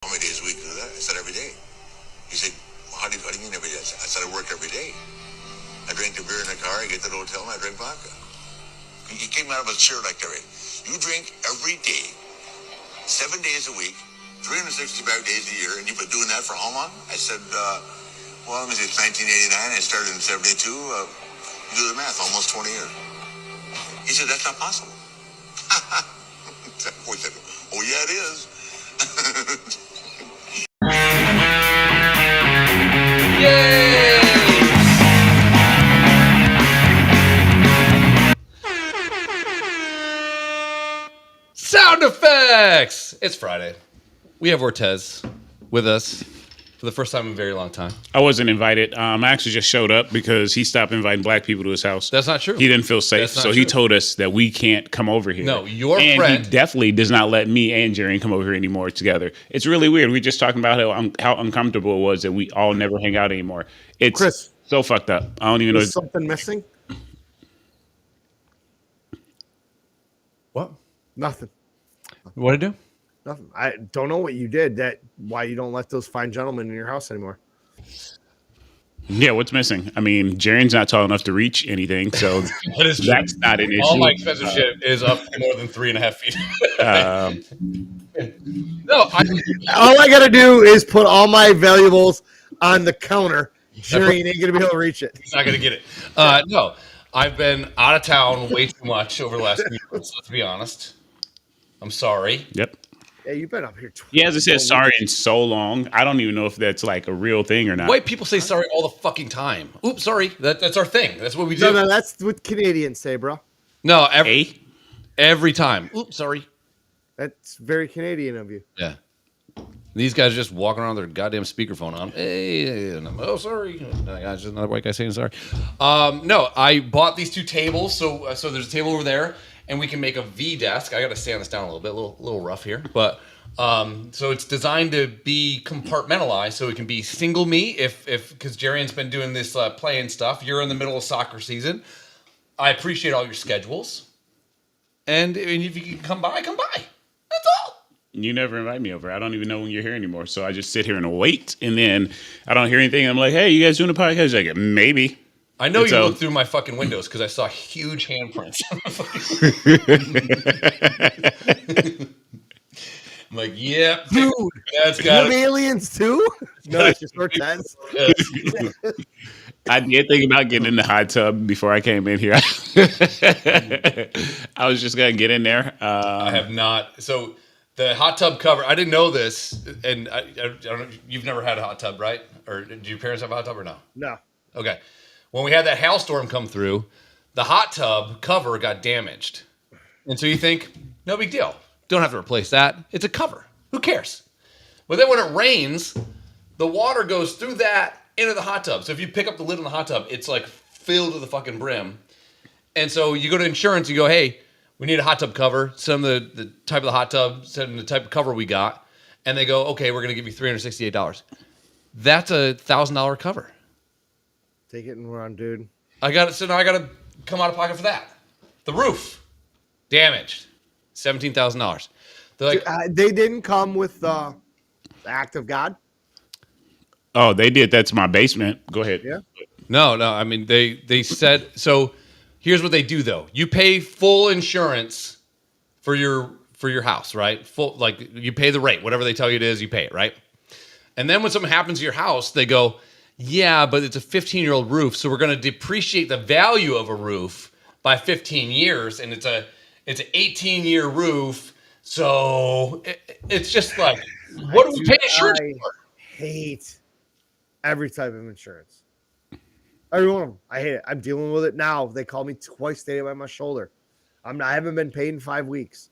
How many days a week do that? I said, every day. He said, well, how do you mean every day? I said, I work every day. I drink the beer in the car, I get to the hotel, and I drink vodka. He came out of his chair like that. You drink every day, 7 days a week, 365 days a year, and you've been doing that for how long? I said, well, let me see, it's 1989. I started in 72. You do the math, almost 20 years. He said, that's not possible. Boy said, oh, yeah, it is. Yay! Sound effects! It's Friday. We have Ortez with us for the first time in a very long time. I wasn't invited. I actually just showed up because he stopped inviting black people to his house. That's not true. He didn't feel safe, That's not so he true. told us that we can't come over here. No, your and friend- he definitely does not let me and Jerry come over here anymore together. It's really weird. We just talking about how uncomfortable it was that we all never hang out anymore. It's Chris, so fucked up. I don't even know. is something missing? What? Nothing. What did I do? Nothing. I don't know what you did. Why you don't let those fine gentlemen in your house anymore? Yeah, what's missing? I mean, Jaren's not tall enough to reach anything, so That is true. that's not an issue. All my expensive shit is up more than 3.5 feet. No, All I gotta do is put all my valuables on the counter. Jerry ain't gonna be able to reach it. he's not going to get it. No, I've been out of town way too much over the last few months, let's be honest. I'm sorry. Yep. Yeah, you've been up here. He hasn't said sorry in so long. I don't even know if that's like a real thing or not. White people say sorry all the fucking time. Oops, sorry. That's our thing. That's what we do. No, that's what Canadians say, bro. No, Hey? every time. Oops, sorry. That's very Canadian of you. Yeah. These guys are just walking around with their goddamn speakerphone on. Hey, and I'm, oh, sorry. Just another white guy saying sorry. No, I bought these two tables. So there's a table over there, and we can make a V desk. I got to stand this down a little bit, a little rough here, but so it's designed to be compartmentalized, so it can be single me if because Jarian's been doing this playing stuff. You're in the middle of soccer season. I appreciate all your schedules, and if you can come by, come by. That's all. You never invite me over. I don't even know when you're here anymore. So I just sit here and wait. And then I don't hear anything. I'm like, hey, you guys doing a podcast? Like, maybe. I know And you so- looked through my fucking windows because I saw huge handprints. I'm like, yeah, Dude, that's you got have it. aliens too? No, it's just Ortez. I did think about getting in the hot tub before I came in here. I was just going to get in there. I have not. So the hot tub cover, I didn't know this, and I don't know, you've never had a hot tub, right? Or do your parents have a hot tub or no? No. Okay. When we had that hailstorm come through, the hot tub cover got damaged. And so you think, no big deal. Don't have to replace that. It's a cover. Who cares? But then when it rains, the water goes through that into the hot tub. So if you pick up the lid on the hot tub, it's like filled to the fucking brim. And so you go to insurance, you go, hey, we need a hot tub cover. Send them the type of the hot tub, send them the type of cover we got. And they go, okay, we're going to give you $368. That's a $1,000 cover. Take it and run, dude. So now I got to come out of pocket for that. The roof damaged, $17,000. They're like, They didn't come with the act of God. Oh, they did. That's my basement. Go ahead. Yeah. no. I mean, they said so. Here's what they do though: you pay full insurance for your house, right? Full, like you pay the rate, whatever they tell you it is, you pay it, right? And then when something happens to your house, they go, yeah, but it's a 15-year-old roof, so we're going to depreciate the value of a roof by 15 years, and it's an 18-year roof, so it's just like, what do we pay insurance I for? hate every type of insurance. Every one of them. I hate it. I'm dealing with it now. They call me twice today by my shoulder. I haven't been paid in 5 weeks.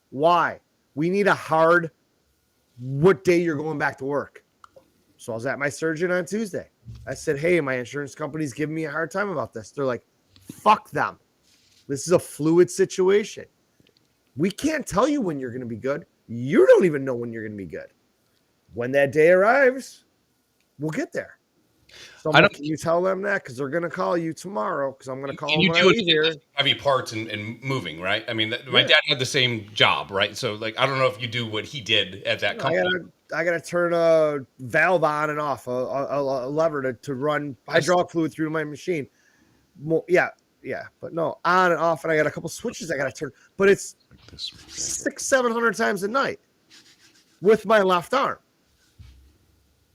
Why? We need a hard what day you're going back to work. So I was at my surgeon on Tuesday. I said, hey, my insurance company's giving me a hard time about this. They're like, fuck them. This is a fluid situation. We can't tell you when you're going to be good. You don't even know when you're going to be good. When that day arrives, we'll get there. So I don't- can you tell them that? Because they're going to call you tomorrow. Because I'm going to call And them you when do I it leave here. with heavy parts and moving, right? I mean, my Yeah. dad had the same job, right? So, like, I don't know if you do what he did at that I company. gotta turn a valve on and off, a lever to run hydraulic fluid through my machine. Yeah, but no, on and off, and I got a couple switches I got to turn. But it's 600-700 times a night with my left arm.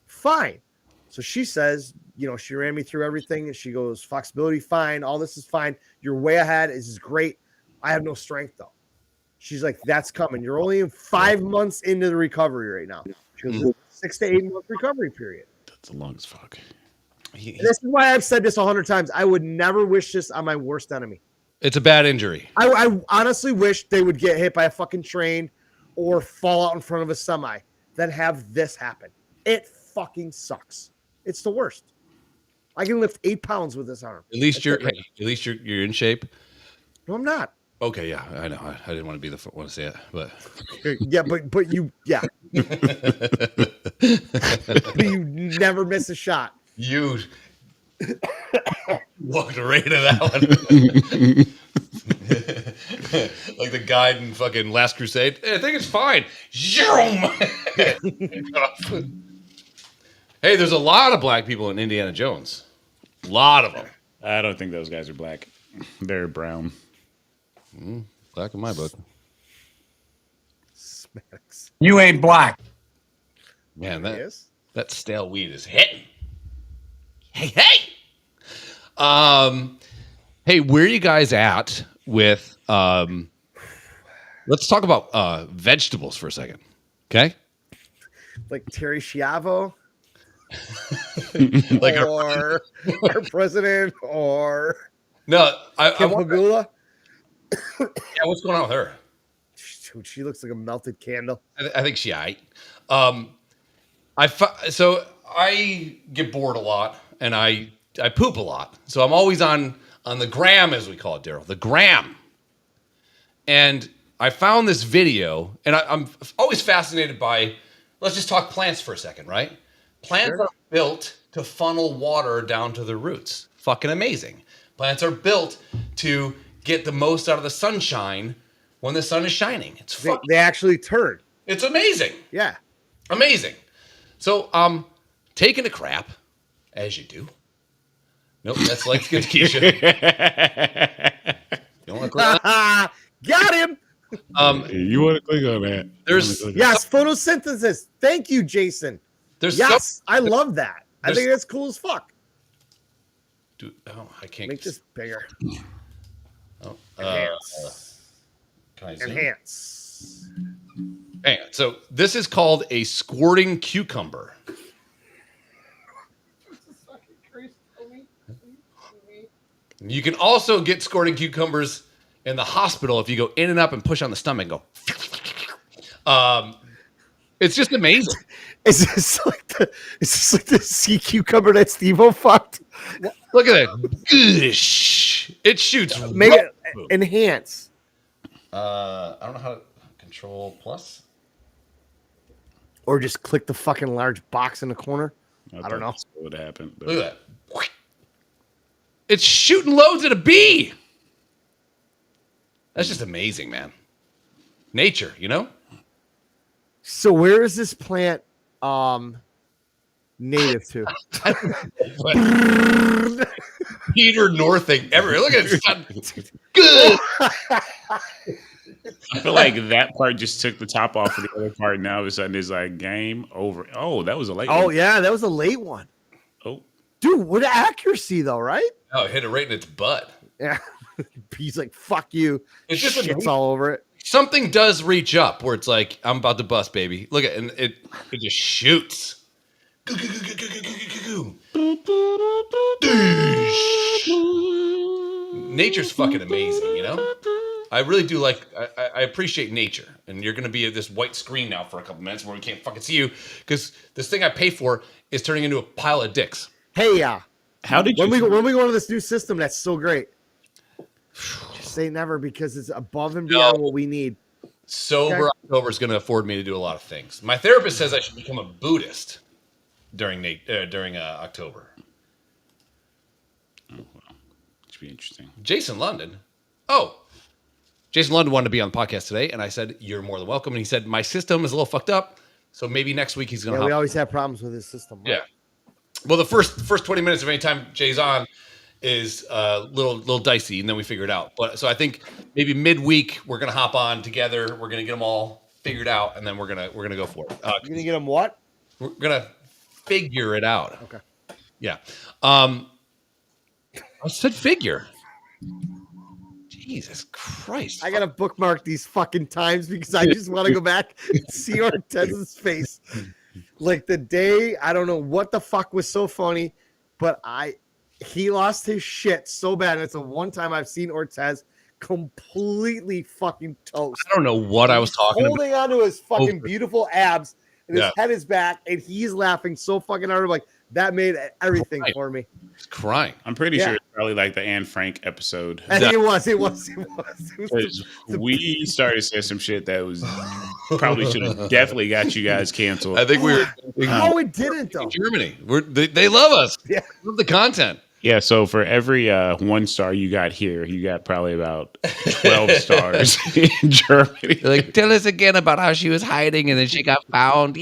Fine. So she says, she ran me through everything, and she goes, flexibility fine, all this is fine. You're way ahead. This is great. I have no strength though. She's like, that's coming. You're only 5 months into the recovery right now. She goes, 6 to 8 month recovery period. That's the long as fuck. This is why I've said this 100 times. I would never wish this on my worst enemy. It's a bad injury. I honestly wish they would get hit by a fucking train or fall out in front of a semi than have this happen. It fucking sucks. It's the worst. I can lift 8 pounds with this arm. At least you're in shape. No, I'm not. Okay, yeah, I know. I didn't want to be the one to say it, but Yeah, but you but you never miss a shot. you walked right into that one. Like the guy in fucking Last Crusade. Hey, I think it's fine. Hey, there's a lot of black people in Indiana Jones. A lot of them. I don't think those guys are black. They're brown. Black in my book. Smacks. You ain't black. Man, Yes. that stale weed is hitting. Hey. Hey, where are you guys at with let's talk about vegetables for a second. Okay? Like Terry Schiavo Like or our president or no, Kim Pagula. yeah, what's going on with her? Dude, she looks like a melted candle. I think she aight. So I get bored a lot and I poop a lot. So I'm always on the gram, as we call it, Daryl, the gram. And I found this video, and I'm always fascinated by, let's just talk plants for a second, right? Plants are built to funnel water down to their roots. Fucking amazing. Plants are built to get the most out of the sunshine when the sun is shining. They actually turn. It's amazing. Yeah. Amazing. So, taking a crap, as you do. Nope, that's like good Keisha. You want to crap? Got him. You want to click on that? Yes, photosynthesis. Thank you, Jason. I love that. I think that's cool as fuck. I can't Make this bigger. Oh, Enhance. can I zoom? Enhance. Hang on. So this is called a squirting cucumber. You can also get squirting cucumbers in the hospital if you go in and up and push on the stomach and go. It's just amazing. Is this like the sea cucumber that Steve-O fucked? Look at that. Goosh. It shoots. Make it enhance. I don't know how to control plus. Or just click the fucking large box in the corner. I don't know. That's what would happen. But Look at that. It's shooting loads at a bee. That's just amazing, man. Nature, you know? So where is this plant native to? Peter Northing everywhere. Look at it. Good. I feel like that part just took the top off of the other part. Now all of a sudden it's like game over. Oh, that was a late Oh one. yeah, that was a late one. Oh, Dude, what accuracy though, right? Oh, hit it right in its butt. Yeah. He's like, fuck you. It's just Shit's amazing. all over it. Something does reach up where it's like, I'm about to bust, baby. Look at it, and it just shoots. Nature's fucking amazing, you know? I really do like, I appreciate nature. And you're going to be at this white screen now for a couple minutes where we can't fucking see you because this thing I pay for is turning into a pile of dicks. Hey, yeah. how did you? When we go into this new system, that's so great. Just say never because it's above and beyond what we need. Sober October is going to afford me to do a lot of things. My therapist says I should become a Buddhist during October. Oh, wow. Should be interesting. Jason London. Oh, Jason London wanted to be on the podcast today, and I said, you're more than welcome. And he said, my system is a little fucked up. So maybe next week he's gonna. Yeah, hop we always have problems with his system. Right? Yeah. Well, the first 20 minutes of any time Jay's on is little dicey, and then we figure it out. But so I think maybe midweek we're gonna hop on together. We're gonna get them all figured out, and then we're gonna go for it. You're gonna get him what? We're gonna figure it out. Okay. Yeah. I said figure. Jesus Christ. I gotta bookmark these fucking times because I just want to go back and see Ortez's face. Like the day, I don't know what the fuck was so funny, but he lost his shit so bad. And it's the one time I've seen Ortez completely fucking toast. I don't know what I was talking about. Holding onto his fucking Over. beautiful abs, and his Yeah. head is back, and he's laughing so fucking hard. I'm like, that made everything Right. for me. He's crying. I'm pretty Yeah. sure it's probably like the Anne Frank episode. I think it was. It was 'Cause we started saying some shit that was probably should have definitely got you guys canceled. I think we were no, it didn't though. in Germany. They love us. Yeah. Love the content. Yeah, so for every 1 star you got here, you got probably about 12 stars in Germany. They're like, tell us again about how she was hiding and then she got found.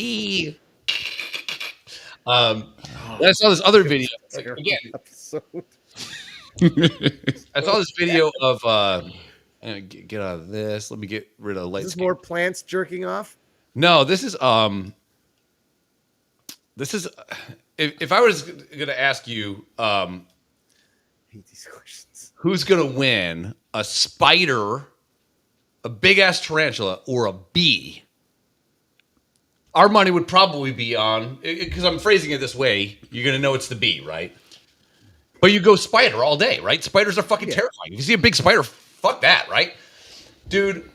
I saw this other video. Like, again, Episode. I saw this video of get out of this. Let me get rid of light Is this skin. more plants jerking off? No, this is if I was gonna ask you I hate these questions. who's gonna win, a spider, a big ass tarantula, or a bee, our money would probably be on, because I'm phrasing it this way, you're gonna know it's the bee, right? But you go spider all day, right? Spiders are fucking terrifying. If you see a big spider, fuck that, right? Dude,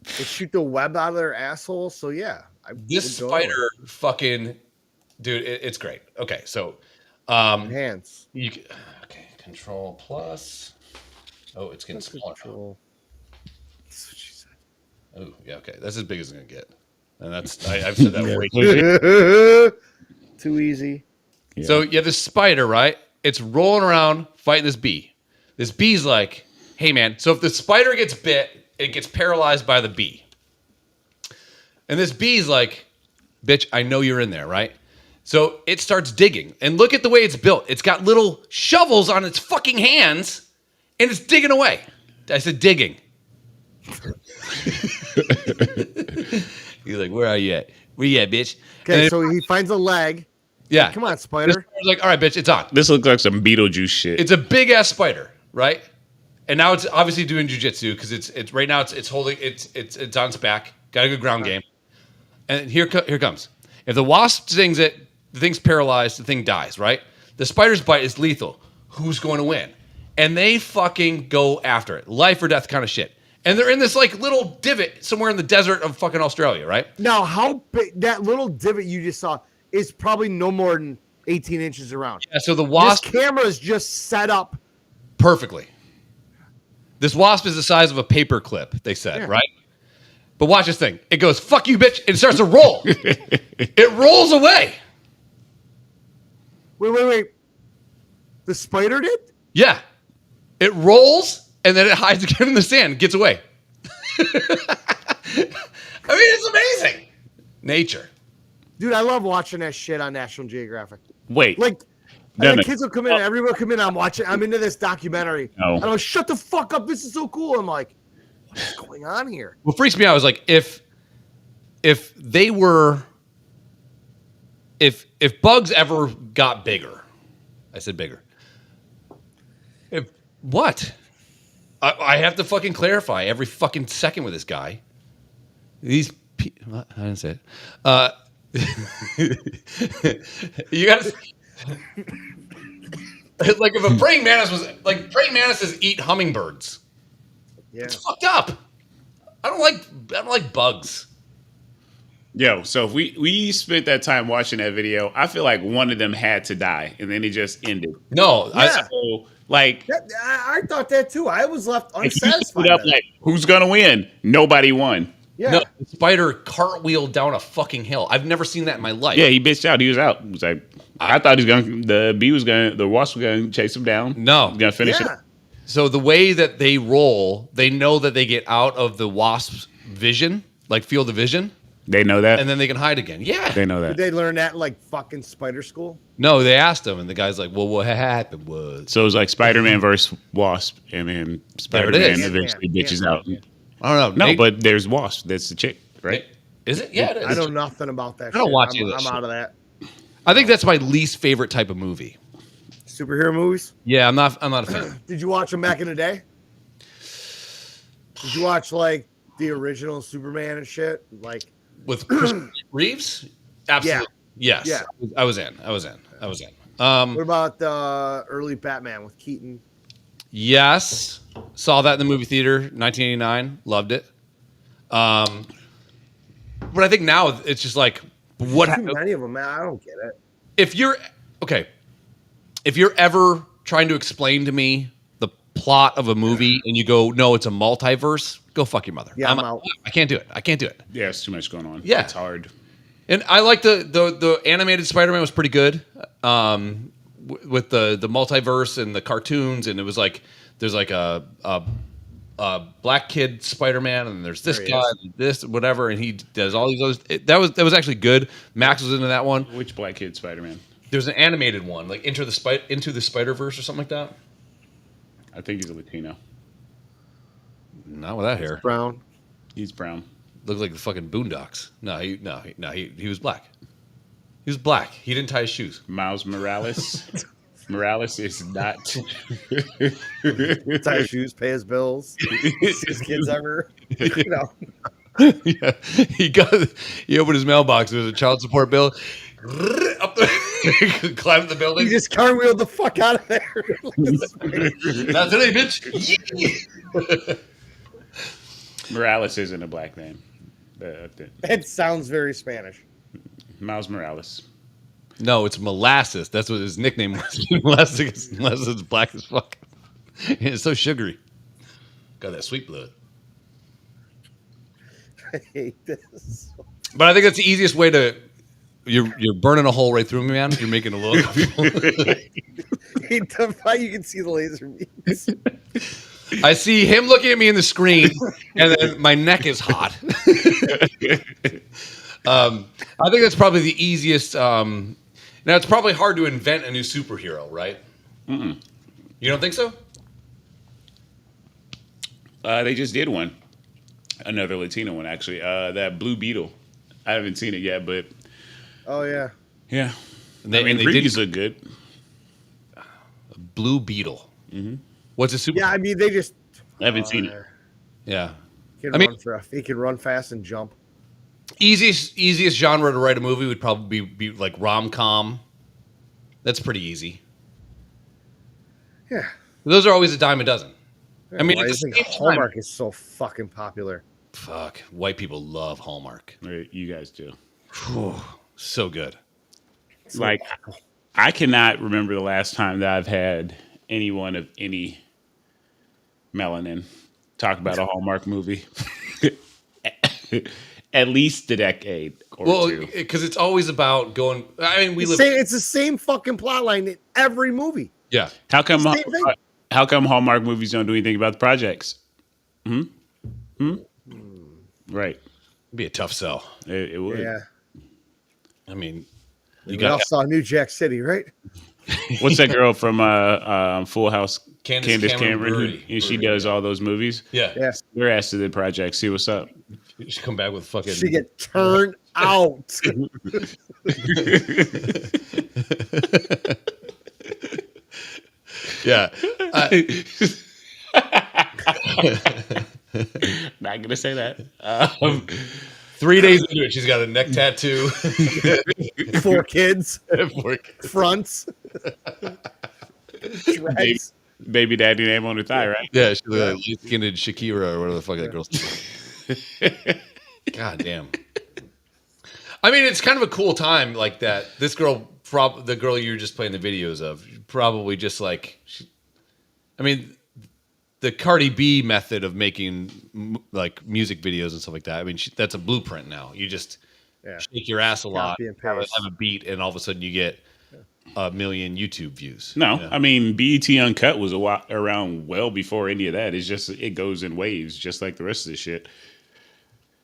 They shoot the web out of their asshole. So yeah, this would go spider fucking, dude, it's great. Okay, so hands. okay, control plus. Oh, it's getting smaller. Control. That's what she said. Oh, yeah, okay. That's as big as it's gonna get. And that's I've said that way. Too easy. Yeah. So you have this spider, right? It's rolling around fighting this bee. This bee's like, hey man, so if the spider gets bit, it gets paralyzed by the bee. And this bee's like, bitch, I know you're in there, right? So it starts digging. And look at the way it's built. It's got little shovels on its fucking hands, and it's digging away. I said digging. He's like, where are you at? Where you at, bitch? Okay, And so he finds a leg. yeah. Come on, This spider. spider's like, all right, bitch, it's on. This looks like some Beetlejuice shit. It's a big ass spider, right? And now it's obviously doing jujitsu because it's right now it's holding it's on its back, got a good ground game. And here comes. If the wasp stings it, the thing's paralyzed, the thing dies, right? The spider's bite is lethal. Who's going to win? And they fucking go after it, life or death kind of shit. And they're in this like little divot somewhere in the desert of fucking Australia, right? Now, how big that little divot you just saw is probably no more than 18 inches around. Yeah, so the This wasp camera is just set up. perfectly. This wasp is the size of a paper clip, they said, Yeah. right? But watch this thing. It goes, fuck you, bitch, and it starts to roll. It rolls away. Wait. The spider did? Yeah. It rolls, and then it hides again in the sand, gets away. I mean, it's amazing. Nature. Dude, I love watching that shit on National Geographic. Wait, Like, No, and the no. kids will come in, everyone will come in, I'm into this documentary. No. And I'm like, shut the fuck up, this is so cool. I'm like, what is going on here? What freaks me out is like if they were if bugs ever got bigger, I said bigger. If what? I have to fucking clarify every fucking second with this guy. What? I didn't say it. You gotta like if a praying mantis was like praying mantises eat hummingbirds. Yeah. It's fucked up. I don't like bugs. yo, so if we spent that time watching that video, I feel like one of them had to die, and then it just ended. No, Yeah. So, like, I thought that too. I was left if you unsatisfied. put up by that. like, who's gonna win? Nobody won. Yeah. no, the spider cartwheeled down a fucking hill. I've never seen that in my life. Yeah, he bitched out. He was out. He was like, I thought he was gonna. The wasp was gonna chase him down. No. He's gonna finish Yeah. it. So the way that they roll, they know that they get out of the wasp's vision, like field of vision. They know that. and then they can hide again. Yeah. They know Did that. they learn that in like fucking spider school? No, they asked him, and the guy's like, "Well, what happened was So it was like Spider-Man versus Wasp, and then Spider-Man is. eventually bitches Ant-Man. out. I don't know. No, Nate- but there's Wasp. That's the chick, right? is it? Yeah, it is. I know nothing about that. I don't shit. watch I'm, either I'm shit. out of that. I think that's my least favorite type of movie. Superhero movies. Yeah, I'm not a fan. Did you watch them back in the day? Did you watch like the original Superman and shit? Like, With Chris Reeves? Absolutely. Yes. Yeah. I was in. what about the early Batman with Keaton? Yes. Saw that in the movie theater, 1989. Loved it. But I think now it's just like, what? Too many of them, man. I don't get it. If you're ever trying to explain to me the plot of a movie and you go, no, it's a multiverse, go fuck your mother. Yeah, I'm out. I can't do it. Yeah, it's too much going on. Yeah. It's hard. And I like the animated Spider-Man was pretty good. With the multiverse and the cartoons, and it was like there's like a black kid Spider-Man, and there's this There he guy, and this whatever, and he does all these others. That was actually good. Max was into that one. Which Black Kid Spider-Man? There's an animated one, like Into the Spider-Verse or something like that. I think he's a Latino. Not with that hair. Brown. He's brown. Looked like the fucking Boondocks. No, he was black. He was black. He didn't tie his shoes. Miles Morales. Morales is not. Tie his shoes, pay his bills. See his kids ever. You know. Yeah, he opened his mailbox. There was a child support bill. Up the, climbed the building. He just cartwheeled the fuck out of there. Not today, bitch. Morales isn't a black name. It sounds very Spanish. Miles Morales. No, it's molasses. That's what his nickname was. Molasses is black as fuck. It's so sugary. Got that sweet blood. I hate this. But I think that's the easiest way to. You're burning a hole right through me, man. You're making a little. You can see the laser beams. I see him looking at me in the screen, and then my neck is hot. I think that's probably the easiest. Now, it's probably hard to invent a new superhero, right? Mm-mm. You don't think so? They just did one. Another Latino one, actually. That Blue Beetle. I haven't seen it yet, but Oh yeah. yeah. And they, I mean, and they previews did look good. Blue Beetle. Mm-hmm. What's a super? Yeah, I mean they just I haven't seen it. Yeah. He I mean- he can run fast and jump. Easiest genre to write a movie would probably be like rom-com. That's pretty easy. Yeah. Those are always a dime a dozen. I mean, Why at do the you think same time- Hallmark is so fucking popular? Fuck, white people love Hallmark. You guys do. Whew, so good. Like, I cannot remember the last time that I've had anyone of any melanin talk about a Hallmark movie. At least a decade or Well, two. because it's always about going. I mean, we live. It's the same fucking plot line in every movie. Yeah, How come? Same thing. How come Hallmark movies don't do anything about the projects? Right. it'd be a tough sell. It would. Yeah. I mean, you We all got saw New Jack City, right? What's that girl from Full House? Candace Cameron Bure. And she does all those movies. yeah. Yeah. We're asked to the project. See what's up. You should come back with fucking. She get turned out. Yeah. Not gonna say that. 3 days into it, she's got a neck tattoo. 4 kids, Baby, fronts, dreads. Baby daddy name on her thigh, right? yeah, she's like light-skinned Shakira or whatever the fuck that girl's. God damn. I mean, it's kind of a cool time like that. This girl, the girl you were just playing the videos of, probably just like, I mean, the Cardi B method of making like music videos and stuff like that. I mean, that's a blueprint now. You just Yeah. shake your ass a lot, Copy and have paste. a beat, and all of a sudden you get a million YouTube views. No, You know? I mean BET Uncut was around well before any of that. It's just it goes in waves, just like the rest of this shit.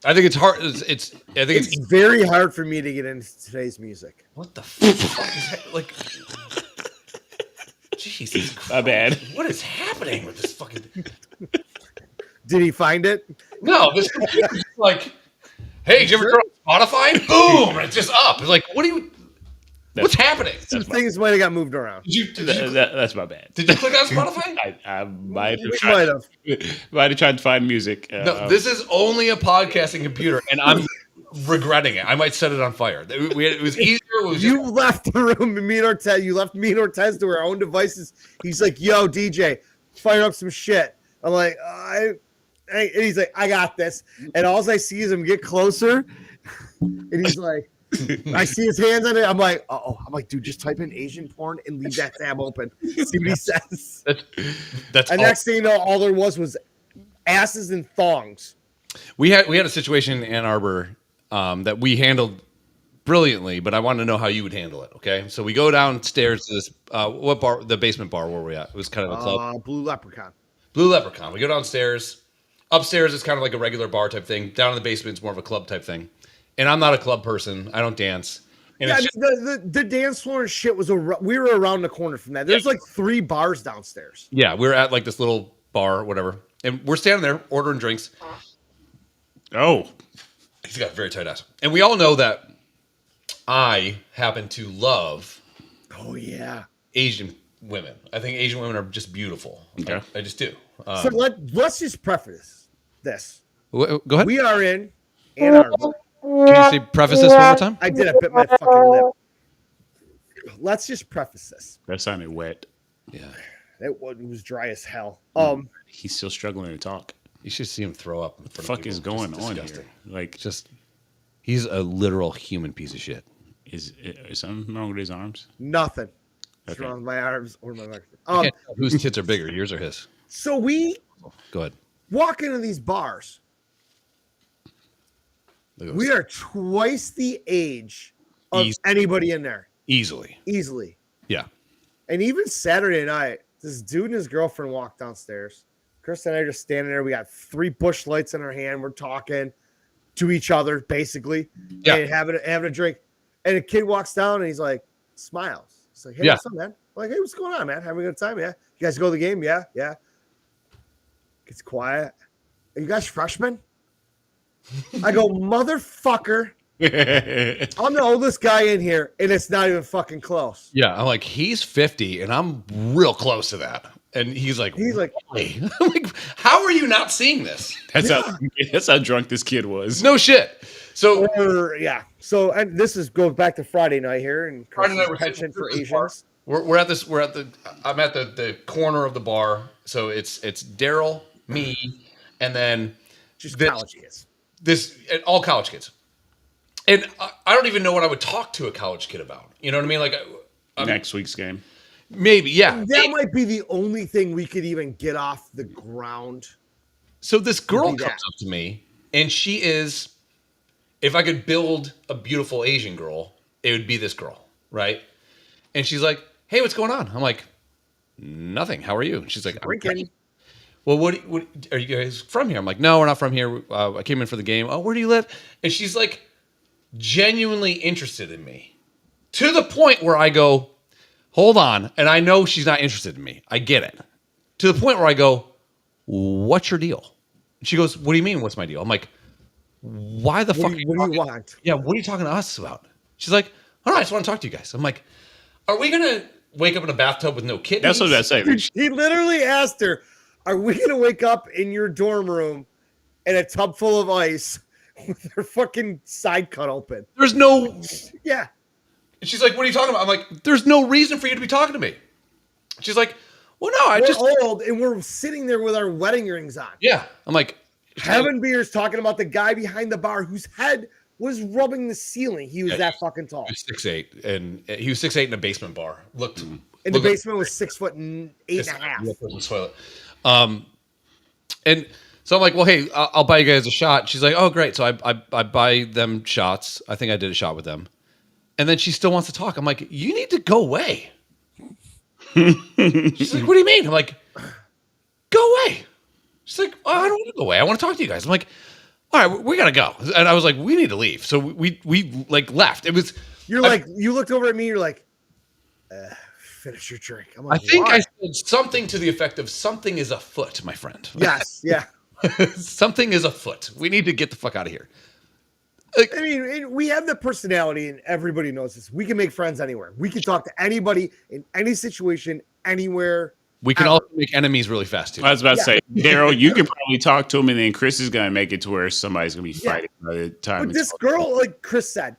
I think it's hard. I think It's very hard for me to get into today's music. what the fuck is that? Like, Jesus Christ. My bad. What is happening with this fucking? Did he find it? No, this computer's just like, hey, did you ever turn on Spotify? Boom, and it's just up. It's like, what are you? What's happening? Some things might have got moved around. That's my bad. Did you click on Spotify? I might have We tried, might have. tried to find music. No, this is only a podcasting computer, and I'm regretting it. I might set it on fire. It was easier. It was just, You left the room, and me and Ortez. You left me and Ortez to our own devices. He's like, "Yo, DJ, fire up some shit." I'm like, and he's like, "I got this." And all I see is him get closer, and he's like, I see his hands on it. I'm like, "Oh," I'm like, "Dude, just type in Asian porn and leave that tab open. See what he says." that's And all. next thing you know, all there was asses and thongs. We had a situation in Ann Arbor that we handled brilliantly, but I wanted to know how you would handle it. Okay, so we go downstairs to this what bar? The basement bar where we at? It was kind of a club. Blue Leprechaun. Blue Leprechaun. We go downstairs. Upstairs is kind of like a regular bar type thing. Down in the basement is more of a club type thing. And I'm not a club person. I don't dance. And Yeah, it's just, the dance floor and shit was we were around the corner from that. There's like 3 bars downstairs. yeah, we're at like this little bar, or whatever, and we're standing there ordering drinks. Oh, He's got a very tight ass, and we all know that I happen to love Oh yeah. Asian women. I think Asian women are just beautiful. Okay. I just do. So let's just preface this. Go ahead. We are in Ann Arbor. Can you preface this one more time? I did. I bit my fucking lip. Let's just preface this. that sounded wet. Yeah. It was dry as hell. He's still struggling to talk. You should see him throw up. What the fuck is going on here? Like, Just, he's a literal human piece of shit. is something wrong with his arms? Nothing. What's Okay. wrong with my arms or my legs? I can't tell whose tits are bigger, yours or his? So we Go ahead. walk into these bars. Look at We this. are twice the age of Easy. anybody in there, Easily. easily. Yeah. And even Saturday night, this dude and his girlfriend walked downstairs. Chris and I are just standing there. We got 3 bush lights in our hand. We're talking to each other, basically, Yeah. and having a drink. And a kid walks down and he's like, smiles. He's like, "Hey, Yeah. what's up, man?" I'm like, "Hey, what's going on, man? Having a good time? Yeah. You guys go to the game? Yeah, yeah." Gets quiet. "Are you guys freshmen?" I go, "Motherfucker, I'm the oldest guy in here, and it's not even fucking close." Yeah. I'm like, he's 50 and I'm real close to that. And he's like, "Really?" I'm like, how are you not seeing this? That's how drunk this kid was. No shit. So Yeah. So, and this goes back to Friday night here, and Friday night Chris's we're penchant for this bar. Asians. I'm at the corner of the bar. So it's Daryl, me, and then Just this- college kids. and all college kids. And I don't even know what I would talk to a college kid about. You know what I mean? Like, Next week's game. maybe, yeah. That might be the only thing we could even get off the ground. So this girl Maybe comes that. up to me, and she is, if I could build a beautiful Asian girl, it would be this girl, right? And she's like, "Hey, what's going on?" I'm like, "Nothing. How are you?" And she's like, "I'm Drinking. great." "Well, what are you guys from here?" I'm like, "No, we're not from here. I came in for the game." "Oh, where do you live?" And she's like, genuinely interested in me, to the point where I go, "Hold on," and I know she's not interested in me. I get it. To the point where I go, "What's your deal?" She goes, "What do you mean? What's my deal?" I'm like, "Why the fuck? What do you want? Yeah, what are you talking to us about?" She's like, "All right, I just want to talk to you guys." I'm like, "Are we gonna wake up in a bathtub with no kidneys?" That's what I say. He literally asked her, "Are we going to wake up in your dorm room in a tub full of ice with her fucking side cut open?" There's no. Yeah. And she's like, "What are you talking about?" I'm like, "There's no reason for you to be talking to me." She's like, "Well, no, I We're just." old and we're sitting there with our wedding rings on. Yeah, I'm like, Having beers talking about the guy behind the bar whose head was rubbing the ceiling. He was Yeah, that fucking tall. He was 6'8", and he was 6'8" in a basement bar. Looked And the basement was 6'8.5". Toilet. And so I'm like, "Well, hey, I'll buy you guys a shot." She's like, "Oh, great." So I buy them shots. I think I did a shot with them, and then she still wants to talk. I'm like, "You need to go away." She's like, "What do you mean?" I'm like, "Go away." She's like, "Oh, I don't want to go away. I want to talk to you guys." I'm like, all right, we gotta go. And I was like, we need to leave. So we like left. It was. You're like, you looked over at me. You're like, finish your drink. I'm I like, think why? I said something to the effect of something is afoot, my friend. Yes, yeah. Something is afoot. We need to get the fuck out of here. I mean, we have the personality, and everybody knows this. We can make friends anywhere. We can talk to anybody in any situation, anywhere. We can also make enemies really fast too. I was about to say, Daryl, you can probably talk to him, and then Chris is going to make it to where somebody's going to be fighting by the time. But this girl, like Chris said,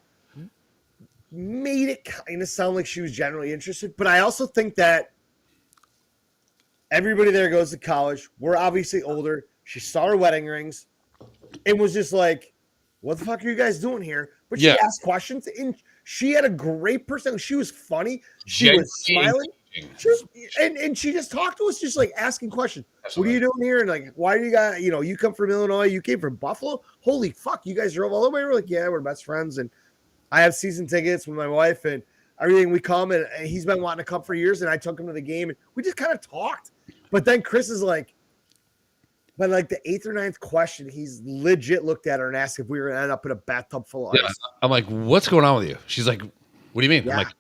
made it kind of sound like she was generally interested. But I also think that everybody there goes to college. We're obviously older. She saw her wedding rings and was just like, what the fuck are you guys doing here? But she asked questions, and she had a great person. She was funny. She was smiling. She was, and she just talked to us, just like asking questions. What are you doing here? And like, why do you got, you come from Illinois, you came from Buffalo? Holy fuck, you guys drove all the way? We're like, yeah, we're best friends. And I have season tickets with my wife and everything. We come, and he's been wanting to come for years, and I took him to the game, and we just kind of talked. But then Chris is like, but like the 8th or 9th question, he's legit looked at her and asked if we were going to end up in a bathtub full of ice. I'm like, what's going on with you? She's like, what do you mean? Yeah. I'm like,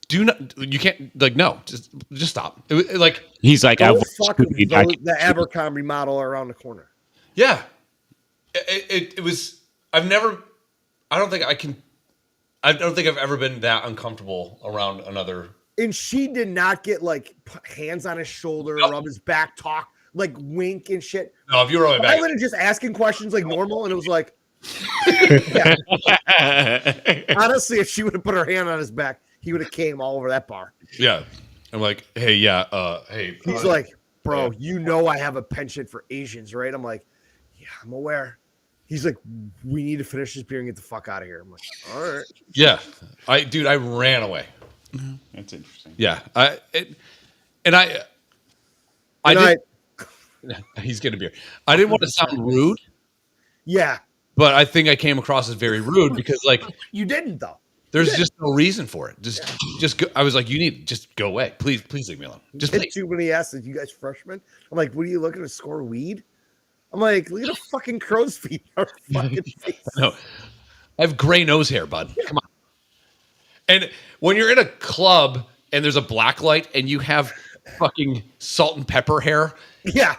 you can't, like, no, just stop. Like, he's like, Go fuck the Abercrombie model around the corner. yeah, it was. I don't think I've ever been that uncomfortable around another. And she did not get like put hands on his shoulder, rub his back, talk, like wink and shit. No, if you were on my I back, went just asking questions like normal, and it was like, honestly, if she would have put her hand on his back, he would have came all over that bar. yeah. I'm like, hey, hey. He's like, bro, I have a penchant for Asians, right? I'm like, yeah, I'm aware. He's like, we need to finish this beer and get the fuck out of here. I'm like, all right. yeah, I ran away. That's interesting. Yeah, I did. He's getting a beer. I didn't want to sound rude. Yeah, But I think I came across as very rude because, like, you didn't though. there's just no reason for it. Just go. I was like, you need just go away. Please leave me alone. Just Hit please. you when he asked, "You guys freshmen?" I'm like, "What are you looking to score weed?" I'm like, "Look at the fucking crow's feet on our fucking face." No, I have gray nose hair, bud. Come on. And when you're in a club and there's a black light and you have fucking salt and pepper hair, Yeah,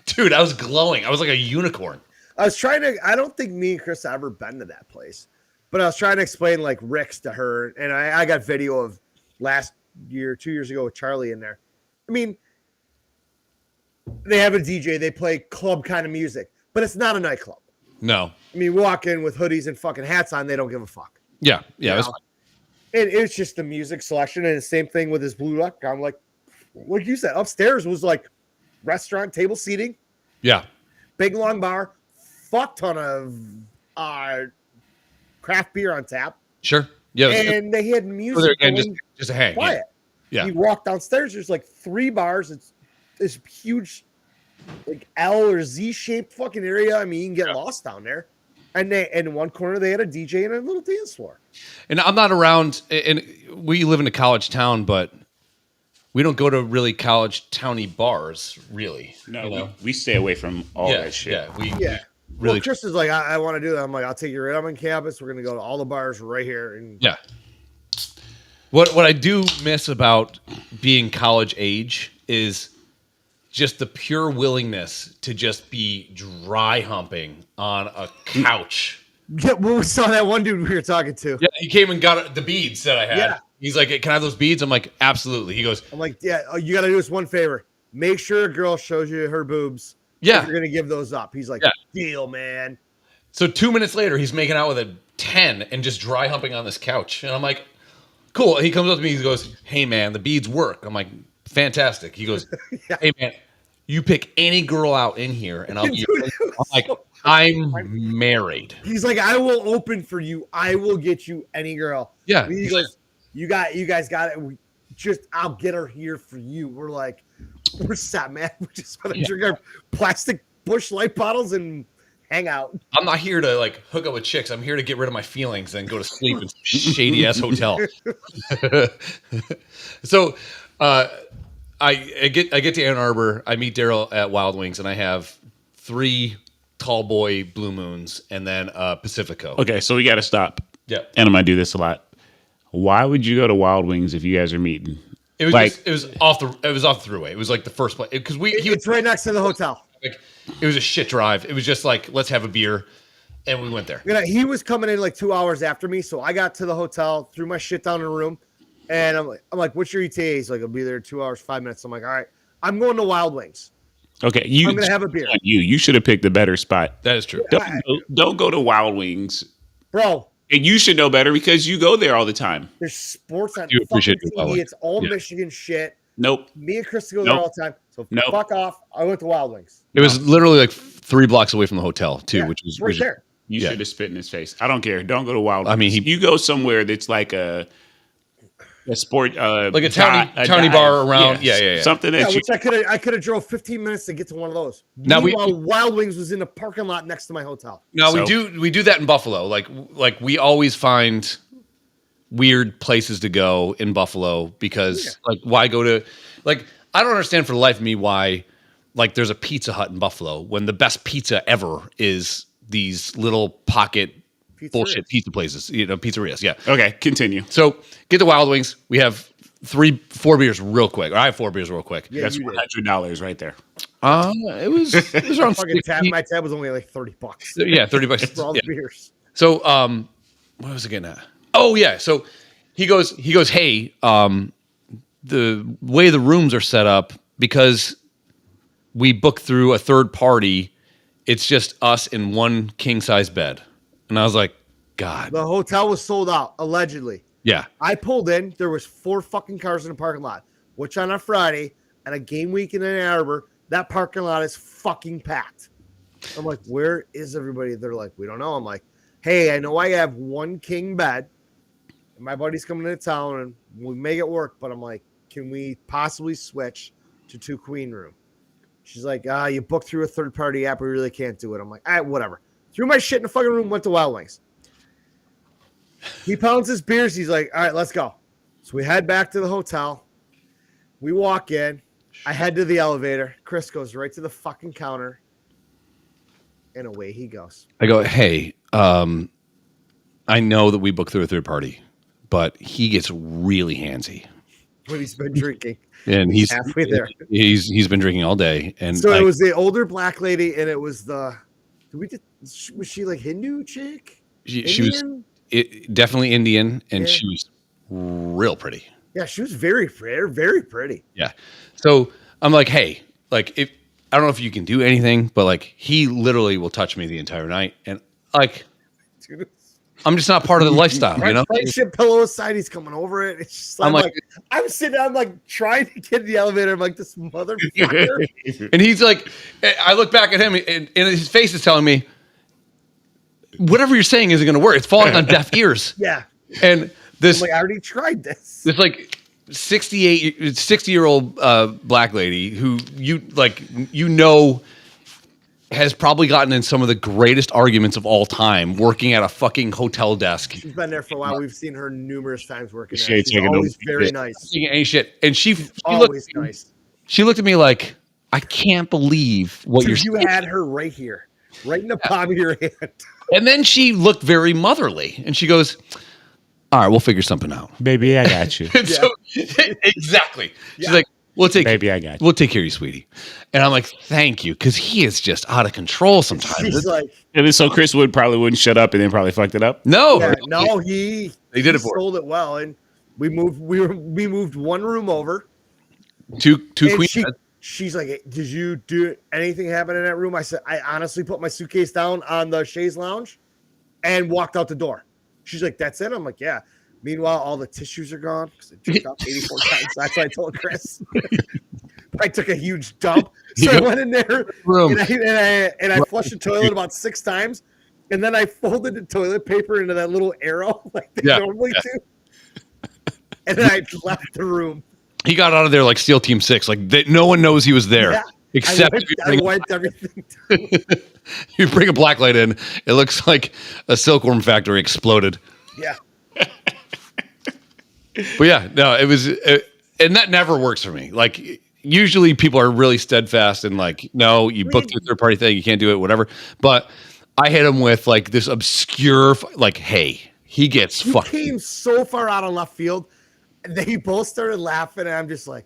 dude, I was glowing. I was like a unicorn. I was trying to. I don't think me and Chris have ever been to that place, but I was trying to explain like Rick's to her, and I got video of last year, 2 years ago with Charlie in there. I mean, they have a DJ, they play club kind of music, but it's not a nightclub. No. I mean, walk in with hoodies and fucking hats on, they don't give a fuck. Yeah. Yeah. It was You know? And it's just the music selection, and the same thing with his blue duck. I'm like you said, upstairs was like restaurant table seating, yeah. big long bar, fuck ton of craft beer on tap, Sure. Yeah. and they had music And going just a hang. quiet. Yeah. You walk downstairs, there's like 3 bars. It's this huge, like L or Z shaped fucking area. I mean, you can get lost down there. And in one corner they had a DJ and a little dance floor. And I'm not around, and we live in a college town, but we don't go to really college towny bars, really. No, you know? we stay away from all Yeah, that shit. yeah, we Yeah. really. Well, Chris is like, I want to do that. I'm like, I'll take you right up on campus. We're gonna go to all the bars right here. And Yeah. What I do miss about being college age is just the pure willingness to just be dry humping on a couch. yeah, well, we saw that one dude we were talking to. Yeah, he came and got the beads that I had. Yeah. He's like, "Can I have those beads?" I'm like, "Absolutely." He goes, I'm like, yeah, you got to do us one favor. Make sure a girl shows you her boobs. Yeah. If you're gonna give those up. He's like, Yeah. deal, man. So 2 minutes later, he's making out with a 10 and just dry humping on this couch. And I'm like, cool. He comes up to me, he goes, "Hey man, the beads work." I'm like, fantastic. He goes, Yeah. "Hey man, you pick any girl out in here and I'll be Dude, I'm like, I'm married." He's like, I will open for you. I will get you any girl. Yeah. He goes, you guys got it. I'll get her here for you. We're like, we're set, man. We just want to drink our plastic Busch Light bottles and hang out. I'm not here to like hook up with chicks. I'm here to get rid of my feelings and go to sleep in some shady ass hotel. So I get to Ann Arbor. I meet Daryl at Wild Wings, and I have 3 Callboy Blue Moons, and then Pacifico. Okay, so we got to stop. Yeah. And I'm gonna do this a lot. Why would you go to Wild Wings if you guys are meeting? It was Like- it was off the throughway. It was like the first place because It's right next to the hotel. like, it was a shit drive. It was just like, let's have a beer, and we went there. He was coming in like 2 hours after me, so I got to the hotel, threw my shit down in a room, and I'm like, "What's your ETA?" He's like, "I'll be there in 2 hours, 5 minutes." I'm like, "All right, I'm going to Wild Wings. Okay, I'm gonna have a beer, You should have picked a better spot. That is true. Don't go to Wild Wings. bro." And you should know better because you go there all the time. There's sports on do fucking appreciate the Wild TV. Wings. It's all Yeah. Michigan shit. Nope. Me and Chris go there Nope. all the time. So Nope. fuck off. I went to Wild Wings. It was literally like 3 blocks away from the hotel too, Yeah, which was right there. You Yeah. should have spit in his face. I don't care. Don't go to Wild Wings. I mean, you go somewhere that's like a sport, like a towny bar around. Yeah. Something Yeah, that you. which I could have drove 15 minutes to get to one of those. Now Meanwhile, Wild Wings was in the parking lot next to my hotel. No, So- we do that in Buffalo. Like we always find weird places to go in Buffalo because like why go to like I don't understand for the life of me why like there's a Pizza Hut in Buffalo when the best pizza ever is these little pocket bullshit pizza places, pizzerias. Yeah. Okay, continue. So get the Wild Wings. We have 4 beers real quick. Or I have 4 beers real quick. Yeah, That's you did. $100 right there. It was around Fucking 60. my tab was only like $30 Yeah, $30. for all Yeah. the beers. So, what was I getting at? Oh yeah. So he goes, hey, the way the rooms are set up, because we book through a third party, it's just us in one king size bed. And I was like, God, The hotel was sold out, allegedly. yeah. I pulled in, there was 4 fucking cars in the parking lot, which on a Friday and a game week in Ann Arbor, that parking lot is fucking packed. I'm like, where is everybody? They're like, we don't know. I'm like, hey, I know I have 1 king bed. And my buddy's coming into town and we make it work. But I'm like, can we possibly switch to 2 queen room? She's like, you booked through a third party app. We really can't do it. I'm like, all right, whatever. Threw my shit in the fucking room, went to Wild Wings. He pounds his beers. He's like, all right, let's go. So we head back to the hotel. We walk in. I head to the elevator. Chris goes right to the fucking counter. And away he goes. I go, hey, I know that we book through a third party, but he gets really handsy. When he's been drinking. And he's halfway there. He's been drinking all day. And So it was the older black lady, and it was was she like Hindu chick? she was definitely Indian, and she was real pretty. Yeah, she was very pretty. Yeah. So I'm like, hey, like if I don't know if you can do anything, but like he literally will touch me the entire night, and like Dude. I'm just not part of the lifestyle, you know. Right shit pillow aside, he's coming over it. It's just, I'm like, I'm sitting, I'm like trying to get in the elevator. I'm like, this motherfucker. And he's like, I look back at him, and his face is telling me, whatever you're saying isn't going to work. It's falling on deaf ears. Yeah. And this, I'm like, I already tried this. this like 60-year-old black lady who has probably gotten in some of the greatest arguments of all time working at a fucking hotel desk. She's been there for a while. We've seen her numerous times working She there. ain't She's taking no always very shit. nice. Taking any shit. And she Always nice. She looked at me like, I can't believe what you're Dude, you saying. had her right here, right in the palm of your hand. And then she looked very motherly, and she goes, all right, we'll figure something out. Baby, I got you. And so, exactly. She's Yeah. like, we'll take Baby, I got you. we'll take care of you, sweetie. And I'm like, thank you, because he is just out of control sometimes. She's like, And then so Chris probably wouldn't shut up and then probably fucked it up. No, yeah, no, he They did it for her. sold it well, and we moved one room over. two And queen beds. she's like, did you do anything happen in that room? I said, I honestly put my suitcase down on the chaise lounge and walked out the door. She's like, that's it? I'm like, yeah. Meanwhile, all the tissues are gone because I jerked off 84 times. That's what I told Chris. I took a huge dump. So I went in there Room. and I flushed the toilet about 6 times. And then I folded the toilet paper into that little arrow like they Yeah, normally do. And then I left the room. He got out of there like SEAL Team 6. Like no one knows he was there. Yeah. Except I wiped everything down. you bring a black light in, it looks like a silkworm factory exploded. Yeah. But yeah, no, it was, and that never works for me. Like, usually people are really steadfast and like, no, you booked a third party thing, you can't do it, whatever. But I hit him with like this obscure, like, hey, he gets You fucked. came so far out of left field. They both started laughing, and I'm just like,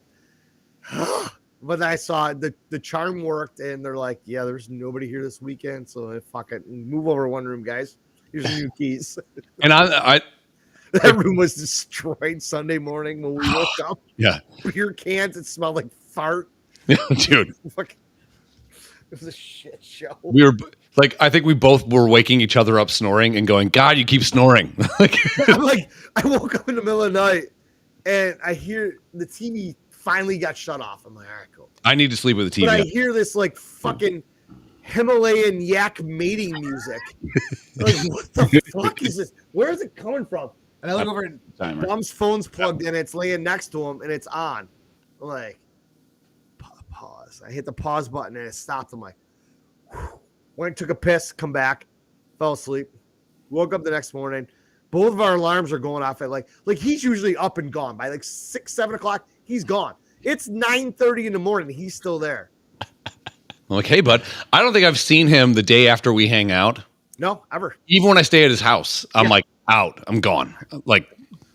but I saw the charm worked, and they're like, yeah, there's nobody here this weekend, so fuck it, move over one room, guys. Here's your new keys. And I That room was destroyed Sunday morning when we woke up. yeah, Beer cans, it smelled like fart. dude, Fuck. It was a shit show. we were like, I think we both were waking each other up snoring and going, God, you keep snoring. Like, I'm like, I woke up in the middle of the night and I hear the TV finally got shut off. I'm like, all right, cool. I need to sleep with the TV. But I hear this like fucking Himalayan yak mating music. Like, what the fuck is this? Where is it coming from? And I look over and Timer. Mom's phone's plugged in. It's laying next to him and it's on. I'm like, pause. I hit the pause button and it stopped. I'm like, whew. Went and took a piss, come back, fell asleep, woke up the next morning. Both of our alarms are going off at like he's usually up and gone by like 6, 7 o'clock. He's gone. It's 9:30 in the morning. He's still there. I'm like, hey, bud, I don't think I've seen him the day after we hang out. No, ever. Even when I stay at his house, I'm Yeah. like out. I'm gone. Like,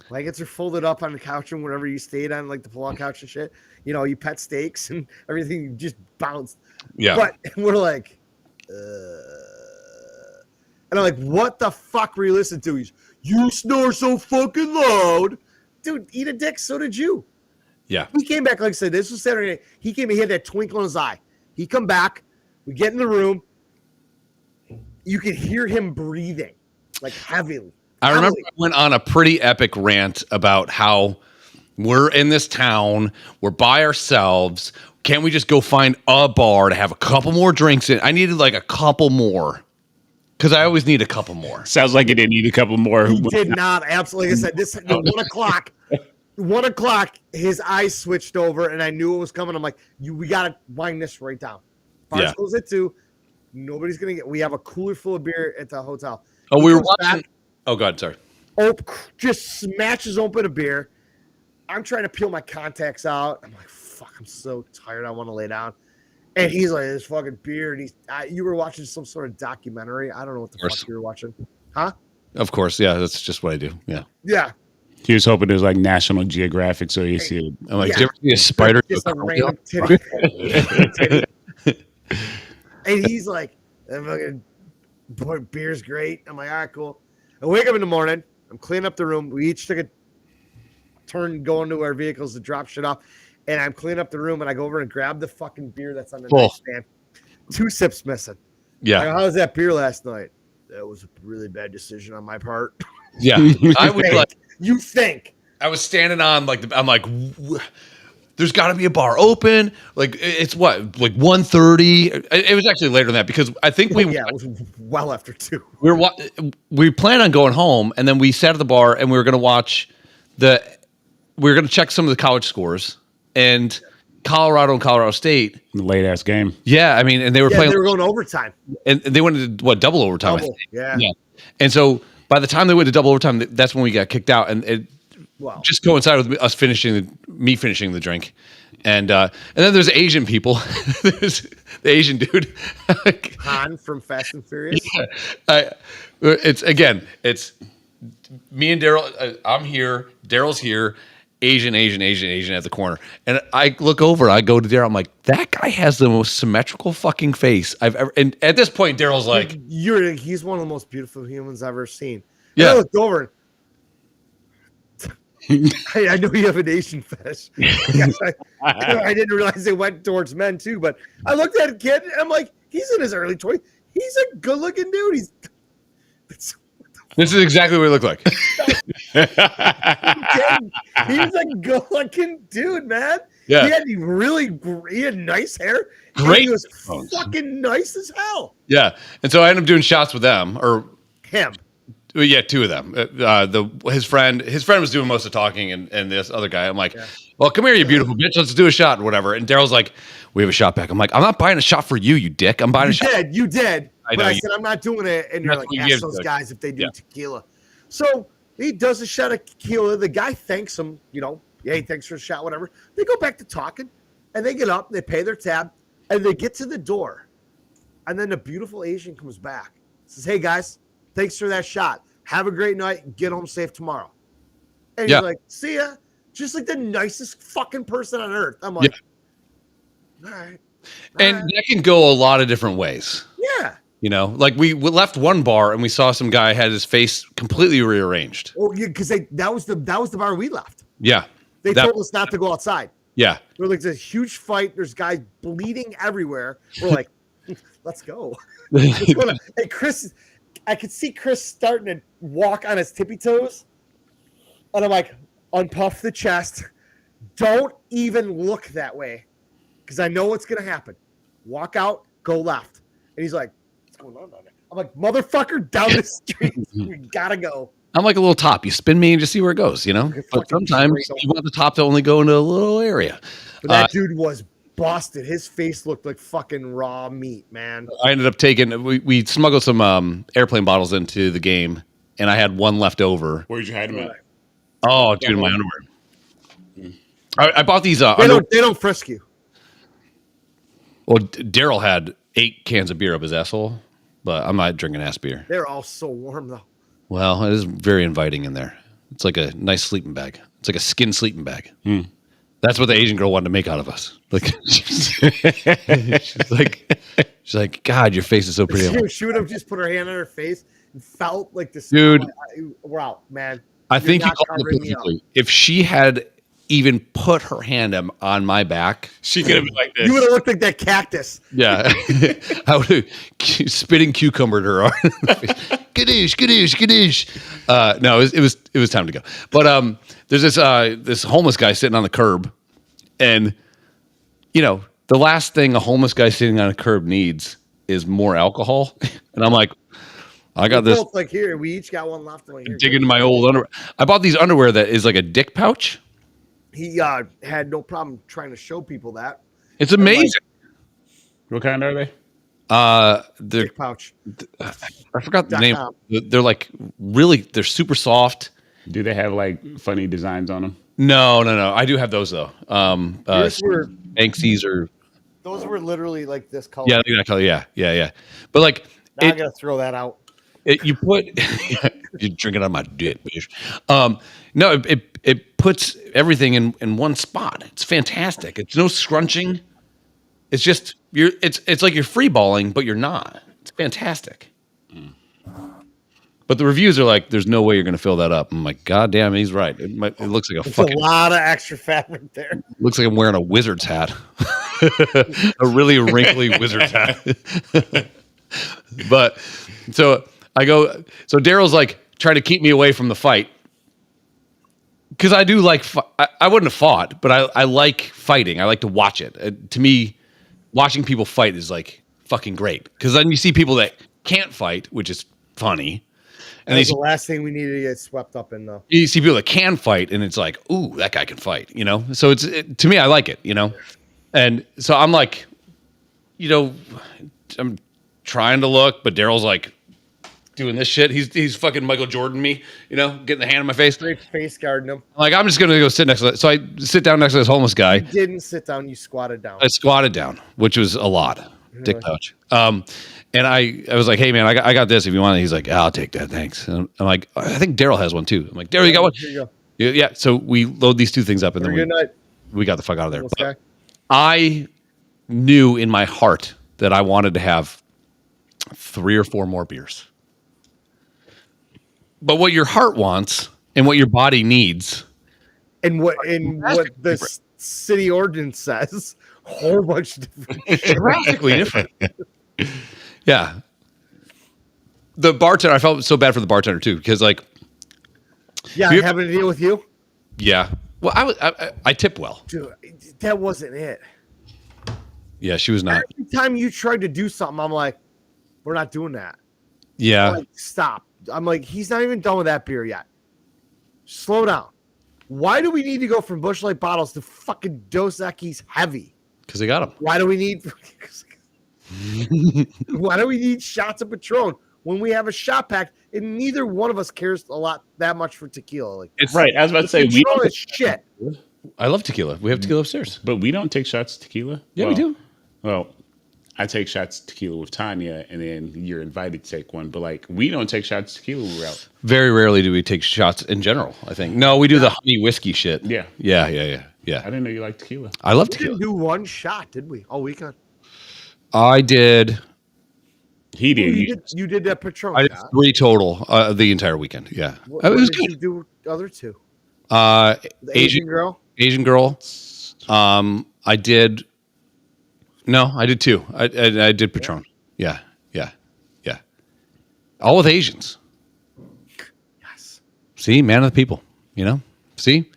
Blankets are folded up on the couch and whatever you stayed on, like the pull-out couch and shit. You know, you pet steaks and everything just bounced. yeah. But we're like, and I'm like, what the fuck were you listening to? He's, you snore so fucking loud. Dude, eat a dick. So did you. Yeah. He came back, like I said, this was Saturday night. He came, he had that twinkle in his eye. He come back. We get in the room. You could hear him breathing, like heavily. I remember I went on a pretty epic rant about how we're in this town, we're by ourselves. Can't we just go find a bar to have a couple more drinks in? I needed like a couple more because I always need a couple more. Sounds like it didn't need a couple more. He did not. Absolutely. Like I said, this at 1 o'clock. 1 o'clock, his eyes switched over, and I knew it was coming. I'm like, we gotta wind this right down. Bars Yeah. close at 2. Nobody's gonna get. We have a cooler full of beer at the hotel. Oh, He we were comes watching. back, Oh, God, sorry. just smashes open a beer. I'm trying to peel my contacts out. I'm like, fuck, I'm so tired. I want to lay down. And he's like, this fucking beer. And you were watching some sort of documentary. I don't know what the course. fuck you were watching. Huh? Of course. Yeah, that's just what I do. Yeah. Yeah. He was hoping it was like National Geographic, so you see it. I'm like, Yeah. did you ever see a spider? Just do a a cartwheel? random titty. And he's like, that fucking beer's great. I'm like, all right, cool. I wake up in the morning. I'm cleaning up the room. We each took a turn going to our vehicles to drop shit off. And I'm cleaning up the room, and I go over and grab the fucking beer that's on the Oh. nightstand. 2 sips missing. Yeah. Like, how was that beer last night? That was a really bad decision on my part. Yeah. I would like, You think? I was standing on like, I'm like, there's got to be a bar open. Like, it's what, like 1:30. It was actually later than that because I think we Yeah, it was well after 2. we planned on going home, and then we sat at the bar and we were going to watch we were going to check some of the college scores and Colorado and Colorado State. Late ass game. Yeah, I mean, and they were Yeah, playing, they were going overtime. and they went into what, double overtime. I Double. think. Yeah. Yeah. And so by the time they went to double overtime, that's when we got kicked out, and it Wow. just coincided with us me finishing the drink. And then there's Asian people. There's the Asian dude. Han from Fast and Furious. It's me and Daryl. I'm here. Daryl's here. Asian at the corner. And I look over. I go to Daryl. I'm like, that guy has the most symmetrical fucking face I've ever. And at this point, Daryl's like, He's one of the most beautiful humans I've ever seen. Yeah. And I looked over. I know you have an Asian fetish. Yes, I didn't realize they went towards men too, but I looked at a kid and I'm like, he's in his early 20s. He's a good looking dude. this is exactly what he looked like. He's a good looking dude, man. Yeah. He had nice hair. Great. He was fucking nice as hell. Yeah. And so I ended up doing shots with them, or Him. well, yeah, 2 of them. His friend was doing most of the talking, and this other guy. I'm like, well, come here, you beautiful bitch. Let's do a shot or whatever. And Daryl's like, we have a shot back. I'm like, I'm not buying a shot for you, you dick. I'm buying a shot. You did. I But know I you- said, I'm not doing it. And you're That's like, what you ask give those to it. guys if they do Yeah. tequila. So he does a shot of tequila. The guy thanks him, hey, thanks for the shot, whatever. They go back to talking. And they get up, they pay their tab, and they get to the door. And then the beautiful Asian comes back. Says, hey, guys, thanks for that shot. Have a great night. Get home safe tomorrow. And he's like, see ya. Just like the nicest fucking person on earth. I'm like, all right. And that can go a lot of different ways. Yeah. You know, like we left one bar and we saw some guy had his face completely rearranged. Oh, yeah, because that was the bar we left. Yeah. They told us not to go outside. Yeah. There was like this huge fight. There's guys bleeding everywhere. We're like, let's go. And Chris, I could see Chris starting to walk on his tippy toes. And I'm like, unpuff the chest. Don't even look that way. Because I know what's going to happen. Walk out, go left. And he's like, what's going on down there? I'm like, motherfucker, down the street. We got to go. I'm like a little top. You spin me and just see where it goes, you know? But sometimes you want the top to only go into a little area. But that dude was busted. His face looked like fucking raw meat, man. I ended up we smuggled some airplane bottles into the game, and I had one left over. Where'd you hide them at? Oh, dude, in my underwear. I bought these. They don't frisk you. Well, Daryl had 8 cans of beer up his asshole, but I'm not drinking ass beer. They're all so warm, though. Well, it is very inviting in there. It's like a nice sleeping bag. It's like a skin sleeping bag. That's what the Asian girl wanted to make out of us. Like, she's like, God, your face is so pretty. She would have just put her hand on her face and felt like this. Dude, we're out, man. I think you called it perfectly. If she had even put her hand on my back, she could have been like this. You would have looked like that cactus. Yeah. I would have spitting cucumbered her. Kadoosh, kadoosh, kadoosh. No, it was time to go. But there's this homeless guy sitting on the curb, and you know, the last thing a homeless guy sitting on a curb needs is more alcohol. And I'm like, I got this. Like here, we each got one left. Dig into my old underwear. I bought these underwear that is like a dick pouch. He had no problem trying to show people that. It's amazing. What kind are they? They're Dick pouch. I forgot the name. They're like they're super soft. Do they have like funny designs on them? No. I do have those though. Banksies or those were literally like this color. Yeah, that color. Yeah. But like, now I gotta throw that out. You put you're drinking on my dick, bitch. No, it puts everything in one spot. It's fantastic. It's no scrunching. It's just it's like you're free balling, but you're not. It's fantastic. But the reviews are like, "There's no way you're going to fill that up." I'm like, "God damn, he's right." It looks like a lot of extra fabric there. Looks like I'm wearing a wizard's hat, a really wrinkly wizard's hat. But so I go. So Daryl's like trying to keep me away from the fight because I do like. I wouldn't have fought, but I like fighting. I like to watch it. To me, watching people fight is like fucking great because then you see people that can't fight, which is funny. And that's the last thing we need to get swept up in, though. You see people that can fight, and it's like, ooh, that guy can fight, you know? So to me, I like it, you know? And so I'm like, you know, I'm trying to look, but Daryl's like doing this shit. He's fucking Michael Jordan me, you know, getting the hand in my face. Straight face guarding him. Like, I'm just going to go sit next to it. So I sit down next to this homeless guy. You didn't sit down, you squatted down. I squatted down, which was a lot. Really? Dick pouch. And I was like, hey, man, I got this if you want it. He's like, I'll take that, thanks. And I'm like, I think Daryl has one too. I'm like, Daryl, you got one? Here you go. Yeah, so we load these two things up and then we got the fuck out of there. But I knew in my heart that I wanted to have 3 or 4 more beers. But what your heart wants and what your body needs. And what the city ordinance says, a whole bunch of different. Drastically different. Yeah. The bartender, I felt so bad for the bartender too, because like, yeah, having to deal with you. Yeah. Well, I tip well. Dude, that wasn't it. Yeah, she was not. Every time you tried to do something, I'm like, we're not doing that. Yeah. I'm like, stop. I'm like, he's not even done with that beer yet. Slow down. Why do we need to go from Busch Light bottles to fucking Dos Equis heavy? Because they got them. Why do we need? Why do we need shots of Patron when we have a shot pack and neither one of us cares that much for tequila? Like, it's right. I was about to say Patron is shit. I love tequila. We have tequila upstairs. But we don't take shots of tequila. Yeah, we do. Well, I take shots of tequila with Tanya, and then you're invited to take one. But like, we don't take shots of tequila when we're out. Very rarely do we take shots in general, I think. No, we do the honey whiskey shit. Yeah. Yeah. I didn't know you like tequila. I love We tequila. didn't do one shot, did we? All weekend. I did. He did. You did that Patron I did shot. 3 total the entire weekend. Yeah. What, It what was did good. you do the other two? The The Asian girl? Asian girl. I did. No, I did 2. I did Patron. Yeah. All with Asians. Yes. See, man of the people. You know. See,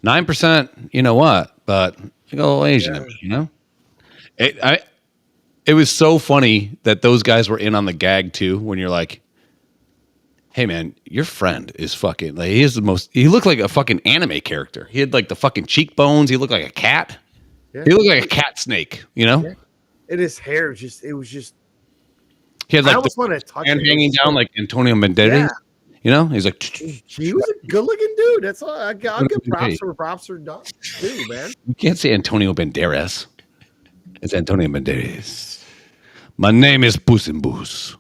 9%. You know what? But you go a little Asian. Yeah. in it, you know. It was so funny that those guys were in on the gag too. When you're like, "Hey man, your friend is fucking like he is the most." He looked like a fucking anime character. He had like the fucking cheekbones. He looked like a cat. Yeah. He looked like a cat snake. You know. Yeah. And his hair it was just. He had I like almost the wanted to touch hand it. hanging down like Antonio Banderas. Yeah. You know, he's like, He was a good-looking dude. That's all. I'll give props Hey. where props are done, too, man. you can't say Antonio Banderas. It's Antonio Banderas. My name is Puss in Boots.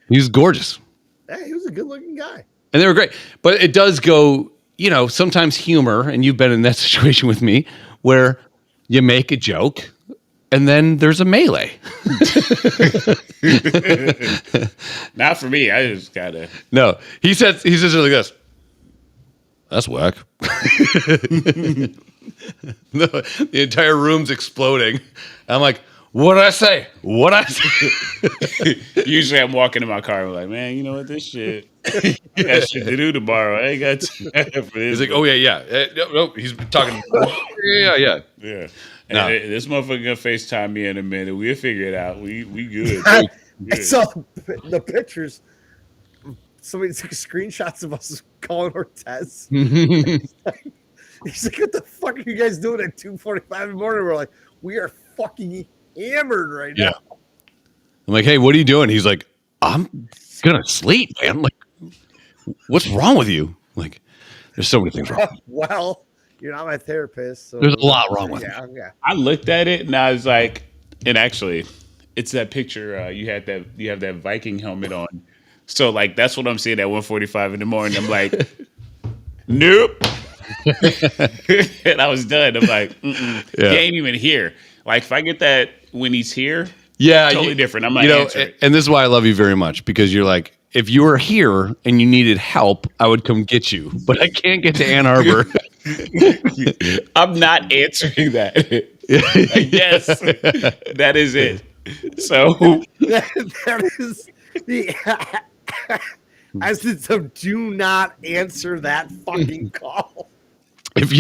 He's gorgeous. Hey, he was a good-looking guy. And they were great. But it does go, you know, sometimes humor, and you've been in that situation with me, where you make a joke and then there's a melee. Not for me. I just gotta. No, he says it like this. That's whack. No, the entire room's exploding. I'm like, what did I say? What I say? Usually, I'm walking in my car. I'm like, man, you know what? This shit. I got shit to do tomorrow. I ain't got time for this. He's like, oh yeah. No, he's talking. Yeah. yeah. No. And this motherfucker gonna FaceTime me in a minute. We'll figure it out. We good. I Good. saw the pictures. Somebody took screenshots of us calling Ortez. He's like, what the fuck are you guys doing at 2:45 in the morning? We're like, we are fucking hammered right Yeah. now. I'm like, hey, what are you doing? He's like, I'm gonna sleep, man. Like, what's wrong with you? Like, there's so many things wrong. Well, you're not my therapist. So There's a lot wrong with yeah, yeah. I looked at it and I was like, and actually, it's that picture. You have that Viking helmet on. So like that's what I'm seeing at 1:45 in the morning. I'm like, nope. And I was done. I'm like, Yeah. he ain't even here. Like if I get that when he's here, Yeah, totally different. I'm not you know, answering. and this is why I love you very much, because you're like, if you were here and you needed help, I would come get you, but I can't get to Ann Arbor. I'm not answering that. Like, yes, that is it. So that is the as it's a do not answer that fucking call. If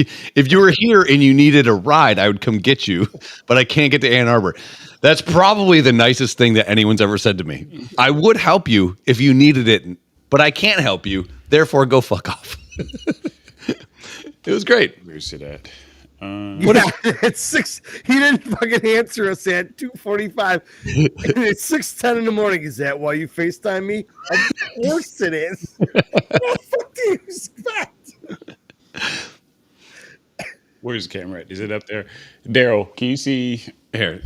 you were here and you needed a ride, I would come get you, but I can't get to Ann Arbor. That's probably the nicest thing that anyone's ever said to me. I would help you if you needed it, but I can't help you. Therefore, go fuck off. It was great. where's it at? At 6, he didn't fucking answer us at 2:45. It's 6:10 in the morning. Is that why you FaceTime me? Of course it is. What the fuck do you expect? Where's the camera at? Is it up there? Daryl, can you see Here,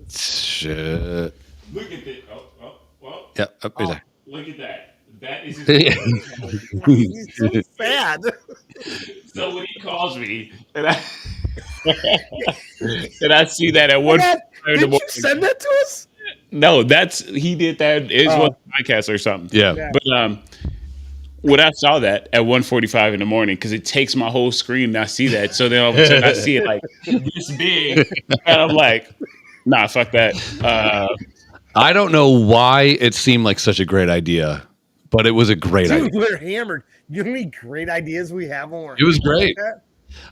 shit. Look at this. Well, Yeah, up there. look at that. That is He's so sad. so when he calls me and I and I see that at one Dad, in the did you morning. send that to us? No, he did that. It was one podcast or something. Yeah. But when I saw that at 1:45 in the morning, because it takes my whole screen and I see that, so then all of a sudden I see it like this big, and I'm like, nah, fuck that. I don't know why it seemed like such a great idea, but it was a great idea. Dude, we're hammered. You know how many great ideas we have when we're It was hammered great. like that?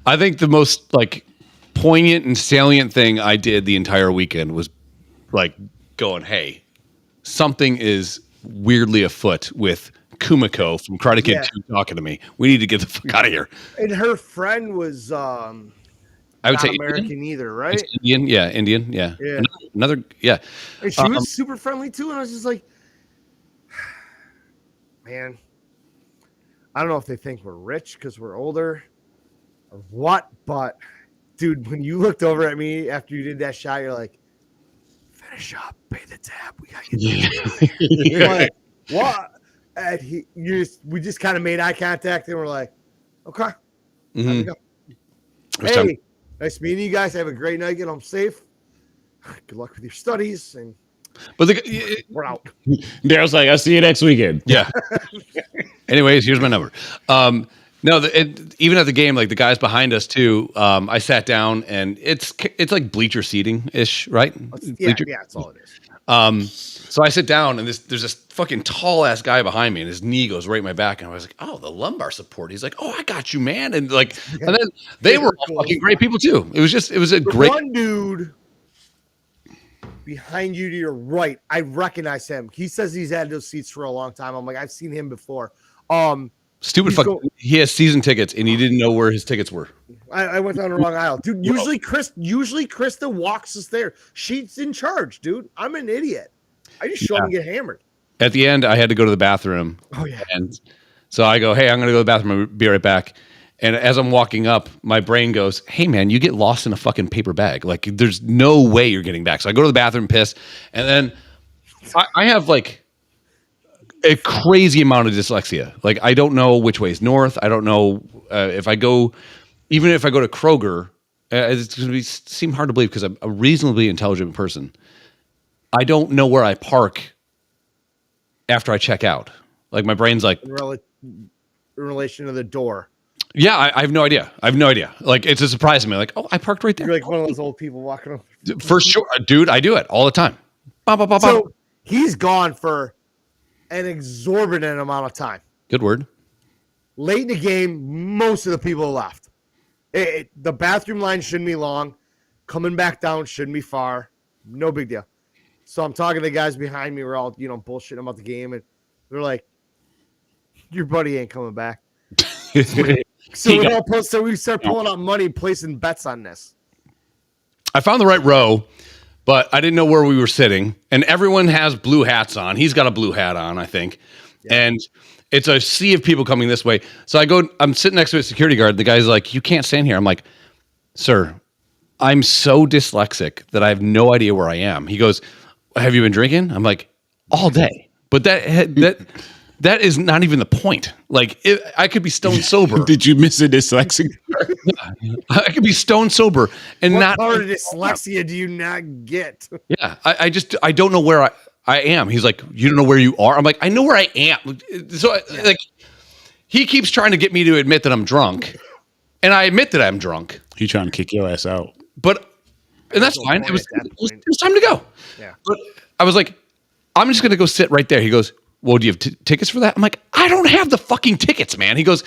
I think the most like poignant and salient thing I did the entire weekend was like going, hey, something is weirdly afoot with Kumiko from Karate Kid Yeah. 2 talking to me. We need to get the fuck out of here. And her friend was I would not say American Indian. either, right? It's Indian. Yeah, Indian. Yeah. Yeah. Another. Yeah. And she was super friendly too. And I was just like, man, I don't know if they think we're rich because we're older what? But dude, when you looked over at me after you did that shot, you're like, finish up, pay the tab. We gotta get Yeah. like, what? And we just kind of made eye contact and we're like, okay. Time to go. was time- Hey, nice meeting you guys. Have a great night. Get home safe. Good luck with your studies. And But we're out. Daryl's like, I'll see you next weekend. yeah. Anyways, here's my number. No, even at the game, like the guys behind us too. I sat down and it's like bleacher seating ish, right? Yeah, that's all it is. So I sit down and there's this fucking tall ass guy behind me and his knee goes right in my back and I was like, oh, the lumbar support. He's like, oh, I got you, man. And like, and then they were all fucking great people too. It was a great One dude behind you to your right. I recognize him. He says he's had those seats for a long time. I'm like, I've seen him before. stupid he's fucking. He has season tickets and he didn't know where his tickets were. I went down the wrong aisle, dude. Usually Krista walks us there. She's in charge, dude. I'm an idiot. I just show up and get hammered. At the end, I had to go to the bathroom. Oh yeah. And so I go, hey, I'm going to go to the bathroom. I'll be right back. And as I'm walking up, my brain goes, hey, man, you get lost in a fucking paper bag. Like, there's no way you're getting back. So I go to the bathroom, piss. And then I have like a crazy amount of dyslexia. Like, I don't know which way is north. I don't know even if I go to Kroger, it's going to seem hard to believe because I'm a reasonably intelligent person. I don't know where I park after I check out. Like, my brain's like, In relation to the door. yeah, I have no idea. Like, it's a surprise to me. Like, oh, I parked right there. You're like one of those old people walking over. For sure. Dude, I do it all the time. Bop, bop, bop, bop. So he's gone for an exorbitant amount of time. Good word. Late in the game, most of the people left. The bathroom line shouldn't be long. Coming back down shouldn't be far. No big deal. So I'm talking to the guys behind me. We're all, bullshitting about the game. And they're like, your buddy ain't coming back. So we start pulling out money, placing bets on this. I found the right row, but I didn't know where we were sitting. And everyone has blue hats on. He's got a blue hat on, I think. Yeah. And it's a sea of people coming this way. So I'm sitting next to a security guard. The guy's like, you can't stand here. I'm like, sir, I'm so dyslexic that I have no idea where I am. He goes, have you been drinking? I'm like, all day. But that is not even the point. Like, I could be stone sober. Did you miss a dyslexic? Yeah, I could be stone sober and what not. What part of dyslexia do you not get? Yeah, I don't know where I am. He's like, you don't know where you are? I'm like, I know where I am. So like, he keeps trying to get me to admit that I'm drunk, and I admit that I'm drunk. He's trying to kick your ass out. And that's fine. It was time to go. Yeah. But I was like, I'm just gonna go sit right there. He goes, well, do you have tickets for that? I'm like, I don't have the fucking tickets, man. He goes,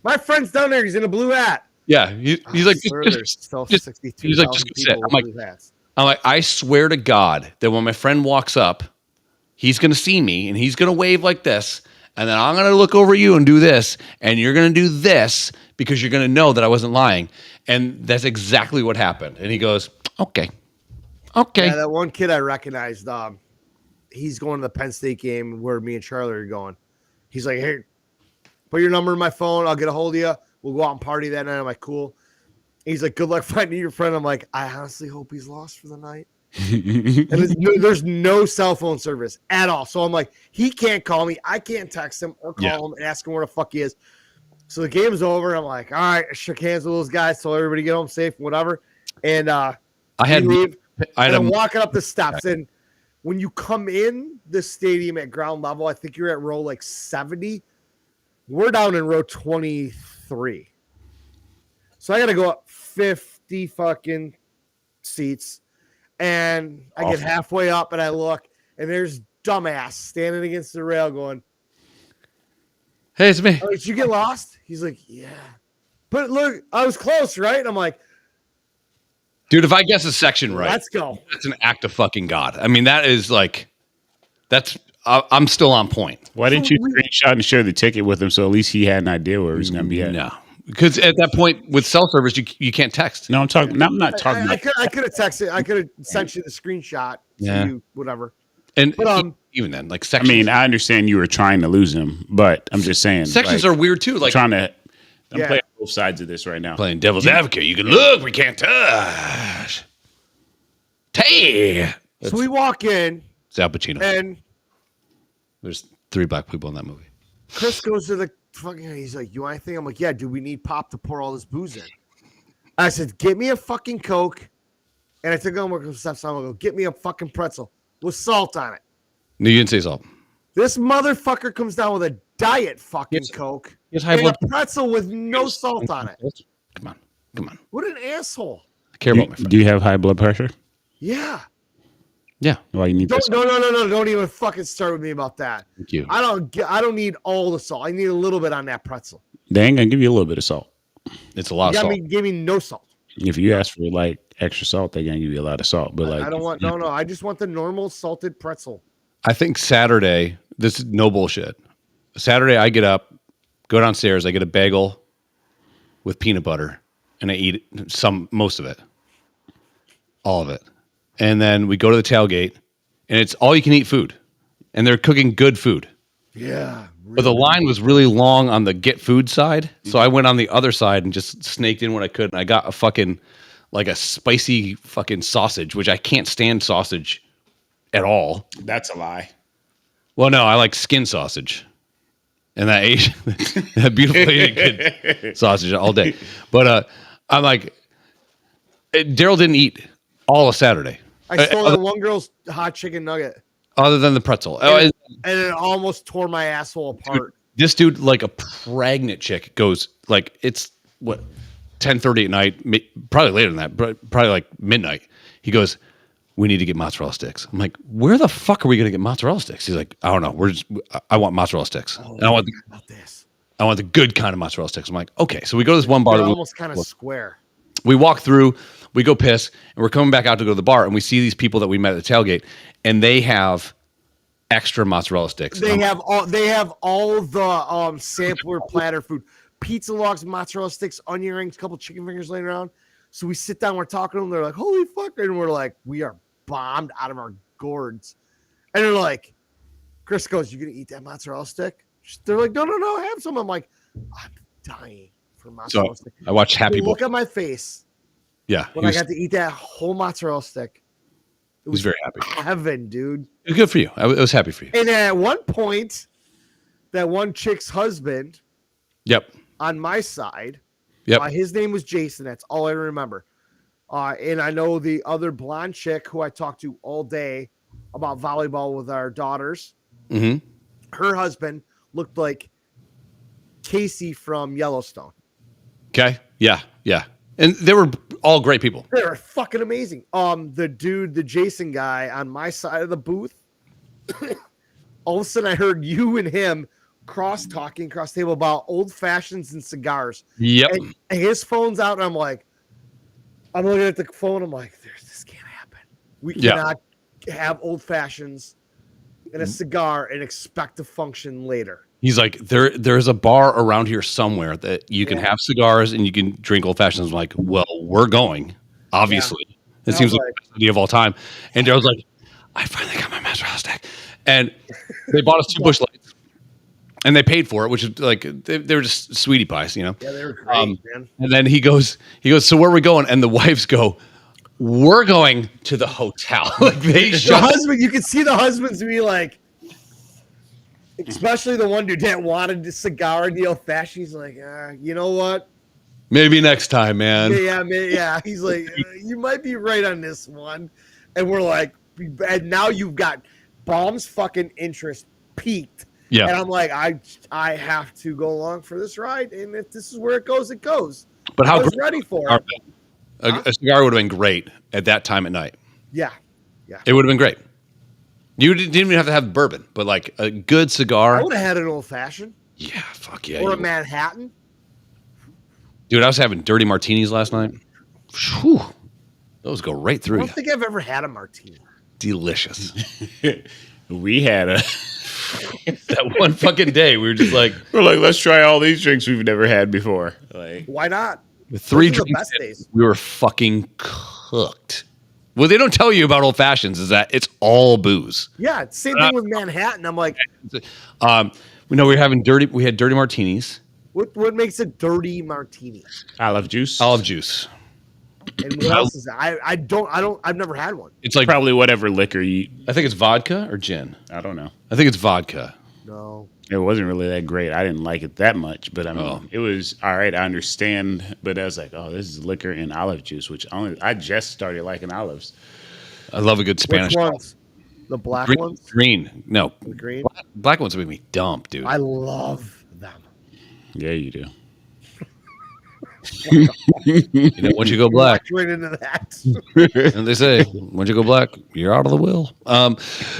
my friend's down there. He's in a blue hat. yeah. He's like, he's like, just go sit. I'm like, I swear to God that when my friend walks up, he's going to see me and he's going to wave like this. And then I'm going to look over you and do this. And you're going to do this because you're going to know that I wasn't lying. And that's exactly what happened. And he goes, okay. Yeah, that one kid I recognized, he's going to the Penn State game where me and Charlie are going. He's like, hey, put your number in my phone. I'll get a hold of you. We'll go out and party that night. I'm like, cool. He's like, good luck finding your friend. I'm like, I honestly hope he's lost for the night. And there's no cell phone service at all. So I'm like, he can't call me. I can't text him or call him and ask him where the fuck he is. So the game's over. I'm like, all right, I shook hands with those guys. Told everybody get home safe, whatever. And I'm walking up the steps. And when you come in the stadium at ground level, I think you're at row like 70. We're down in row 23. So I got to go up 50 fucking seats. And I get halfway up and I look, and there's dumbass standing against the rail going, hey, it's me. Oh, did you get lost? He's like, yeah. But look, I was close, right? And I'm like, dude, if I guess a section right, let's go. That's an act of fucking God. I mean, that is like, I'm still on point. Why didn't you screenshot and share the ticket with him so at least he had an idea where he was going to be at? No. Because at that point with cell service, you can't text. No, I'm talking. I'm not talking. I could have texted. I could have sent you the screenshot. Yeah. You, whatever. And even then, like sections. I mean, I understand you were trying to lose him, but I'm just saying sections are weird too. Like trying to play both both sides of this right now. Playing devil's advocate. You can look, we can't touch. Tay. So we walk in, It's Al Pacino. and There's 3 black people in that movie. Chris goes to the fucking. He's like, "You want anything?" I'm like, "Yeah, dude. We need Pop to pour all this booze in." I said, "Get me a fucking Coke," and I took him over to stop sign. I go, "Get me a fucking pretzel with salt on it." No, you didn't say salt. This motherfucker comes down with a diet fucking Yes. Coke Yes, high and blood. a pretzel with no salt on it. Come on. Come on. What an asshole! I care about my friend. Do you have high blood pressure? Yeah. Yeah. Well, you need this. No. Don't even fucking start with me about that. Thank you. I don't need all the salt. I need a little bit on that pretzel. They ain't gonna give you a little bit of salt. It's a lot of Yeah, salt. give me no salt. If you ask for like extra salt, they're gonna give you a lot of salt. But like, I don't want no. I just want the normal salted pretzel. I think Saturday, this is no bullshit. Saturday, I get up, go downstairs, I get a bagel with peanut butter, and I eat most of it. All of it. And then we go to the tailgate, and it's all you can eat food. And they're cooking good food. Yeah. But the line was really long on the get food side. So I went on the other side and just snaked in what I could. And I got a spicy fucking sausage, which I can't stand sausage at all. that's a lie. Well, no, I like skin sausage. And that Asian, that beautiful Asian kid sausage all day. But I'm like, Daryl didn't eat all of Saturday. I stole that one girl's hot chicken nugget, Other than the pretzel. and it almost tore my asshole apart. This dude, like a pregnant chick, goes like it's what 10:30 at night, probably later than that, but probably like midnight. He goes, "We need to get mozzarella sticks." I'm like, "Where the fuck are we gonna get mozzarella sticks?" He's like, "I don't know. I want mozzarella sticks. And I want About this, the good kind of mozzarella sticks." I'm like, "Okay." So we go to this one bar. they're That almost kind of square. we walk through, we go piss, and we're coming back out to go to the bar, and we see these people that we met at the tailgate, and they have extra mozzarella sticks. They have all the sampler platter food, pizza logs, mozzarella sticks, onion rings, couple chicken fingers laying around. So we sit down, we're talking to them. They're like, "Holy fuck!" And we're like, "We are bombed out of our gourds." And they're like, Chris goes, "You gonna eat that mozzarella stick?" They're like, No, have some." I'm like, I'm dying for mozzarella So stick. I watched Happy Boy. Look at my face Yeah, when I got to eat that whole mozzarella stick. he was very happy. Heaven, dude. It was good for you. I was happy for you. And at one point, that one chick's husband Yep. on my side, Yep. his name was Jason. That's all I remember. And I know the other blonde chick who I talked to all day about volleyball with our daughters. Mm-hmm. Her husband looked like Casey from Yellowstone. Okay. Yeah. Yeah. And they were all great people. They were fucking amazing. The Jason guy on my side of the booth, all of a sudden I heard you and him cross table about old fashions and cigars. Yep. And his phone's out, and I'm looking at the phone. I'm like, this can't happen. We cannot have old fashions and a cigar and expect to function later. He's like, there's a bar around here somewhere that you can have cigars and you can drink old fashions. I'm like, well, we're going. Obviously, it seems like the best idea of all time. And Daryl's like, I finally got my mozzarella stick, and they bought us 2 Busch Lights, and they paid for it, which is like they were just sweetie pies, you know. Yeah, they were great, man. And then he goes, so where are we going? And the wives go, we're going to the hotel. Like they The shut. husband, you can see the husbands be like, especially the one dude that wanted the cigar and the old fashioned. He's like, you know what? Maybe next time, man. Yeah. He's like, you might be right on this one. And we're like, and now you've got Baum's fucking interest peaked. Yeah. And I'm like, I have to go along for this ride. And if this is where it goes, it goes. But I how was great ready for it. a cigar would have been great at that time at night. Yeah. It would have been great. You didn't even have to have bourbon, but like a good I cigar. would have had an old fashioned Yeah, fuck yeah. or a you- Manhattan. Dude, I was having dirty martinis last night. Whew. Those go right I through don't you. think I've ever had a martini. Delicious. We had That one fucking day, we were just like, we're like, let's try all these drinks we've never had before. Like, Why not? with 3 Those are the drinks, best days. we were fucking cooked. What they don't tell you about old fashions is that it's all booze. Yeah, same thing with Manhattan. I'm like, We know we had dirty martinis, What makes a dirty martini? Olive juice. Olive juice. And what else is that? I've never had one. It's like Probably whatever liquor you. I think it's vodka or gin. I don't know. I think it's vodka. No. It wasn't really that great. I didn't like it that much, but I mean, Oh. it was all right. I understand, but I was like, oh, this is liquor and olive juice, which I just started liking olives. I love a good Spanish. Which ones? The black Green, ones? green. No, The green? black ones make me dump, dude. I love them. Yeah, you do. You know, once you go black, Walked right into that. and they say, once you go black, you're out of the will.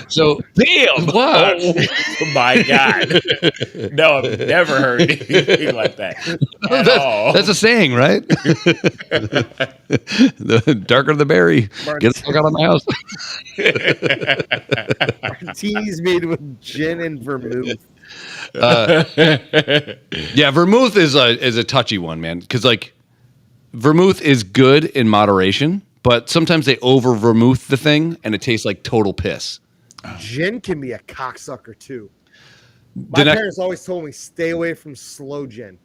So Damn! What? Oh my god! No, I've never heard anything like that at all. that's a saying, right? The darker the berry, get the fuck out of my house. Martinis made with gin and vermouth. Yeah, vermouth is a touchy one, man, because like vermouth is good in moderation, but sometimes they over vermouth the thing and it tastes like total piss. Gin can be a cocksucker too. The My next- parents always told me stay away from slow gin.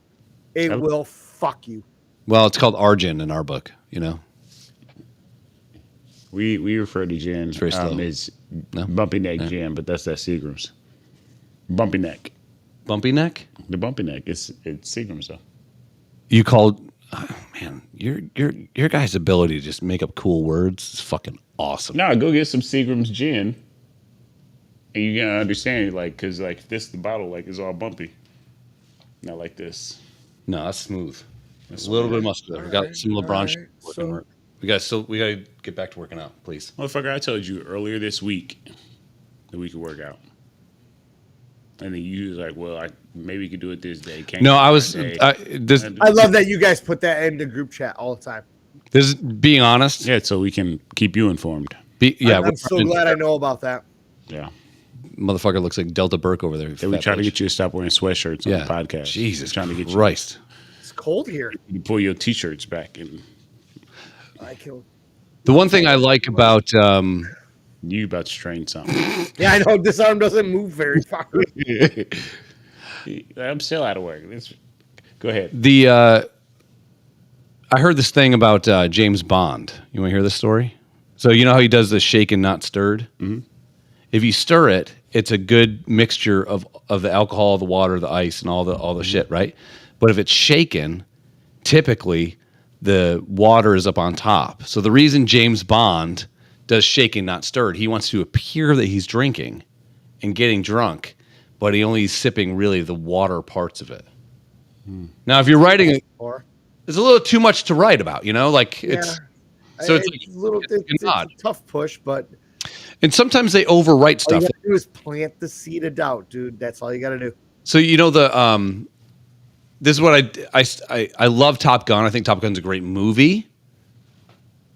It will fuck you. Well, it's called Argin in our book, you know. We refer to gin very slow. as No? bumpy neck gin, but that's Seagram's. Bumpy neck. Bumpy neck? The bumpy neck. It's Seagram's though. You called man, your guy's ability to just make up cool words is fucking awesome. No, go get some Seagram's gin, and you gotta understand, like, cause like this, the bottle like is all bumpy, not like this. No, that's smooth. That's A little bit muscular. We got some LeBron alright, shit working so- work. We gotta get back to working out, please. Motherfucker, I told you earlier this week that we could work out, and then you was like, "Well, maybe we could do it this day." Can't No, do it I was that day. this I love that you guys put that in the group chat all the time. this is being honest. Yeah, so we can keep you informed. I'm so glad I know about that. Yeah, Motherfucker looks like Delta Burke over there. then we try to get you to stop wearing sweatshirts on yeah. the podcast. Jesus trying to get Christ. It's cold here. you to pull your t-shirts back, and I killed. The one thing I like about you about to strain something. Yeah, I know this arm doesn't move very far. I'm still out of work. Go ahead. the I heard this thing about James Bond. You want to hear this story? So you know how he does the shaken not stirred? Mm-hmm. If you stir it, it's a good mixture of the alcohol, the water, the ice, and all the shit, right? But if it's shaken, typically the water is up on top. So the reason James Bond does shaken not stirred, he wants to appear that he's drinking and getting drunk, but he only is sipping really the water parts of it. Now, if you're writing it, Or it's a little too much to write about, you know, like it's so it's like a little it's nod. a tough push, but and sometimes they overwrite all you stuff. gotta do is plant the seed of doubt, dude. That's all you gotta do. So you know this is what I love Top Gun. I think Top Gun's a great movie.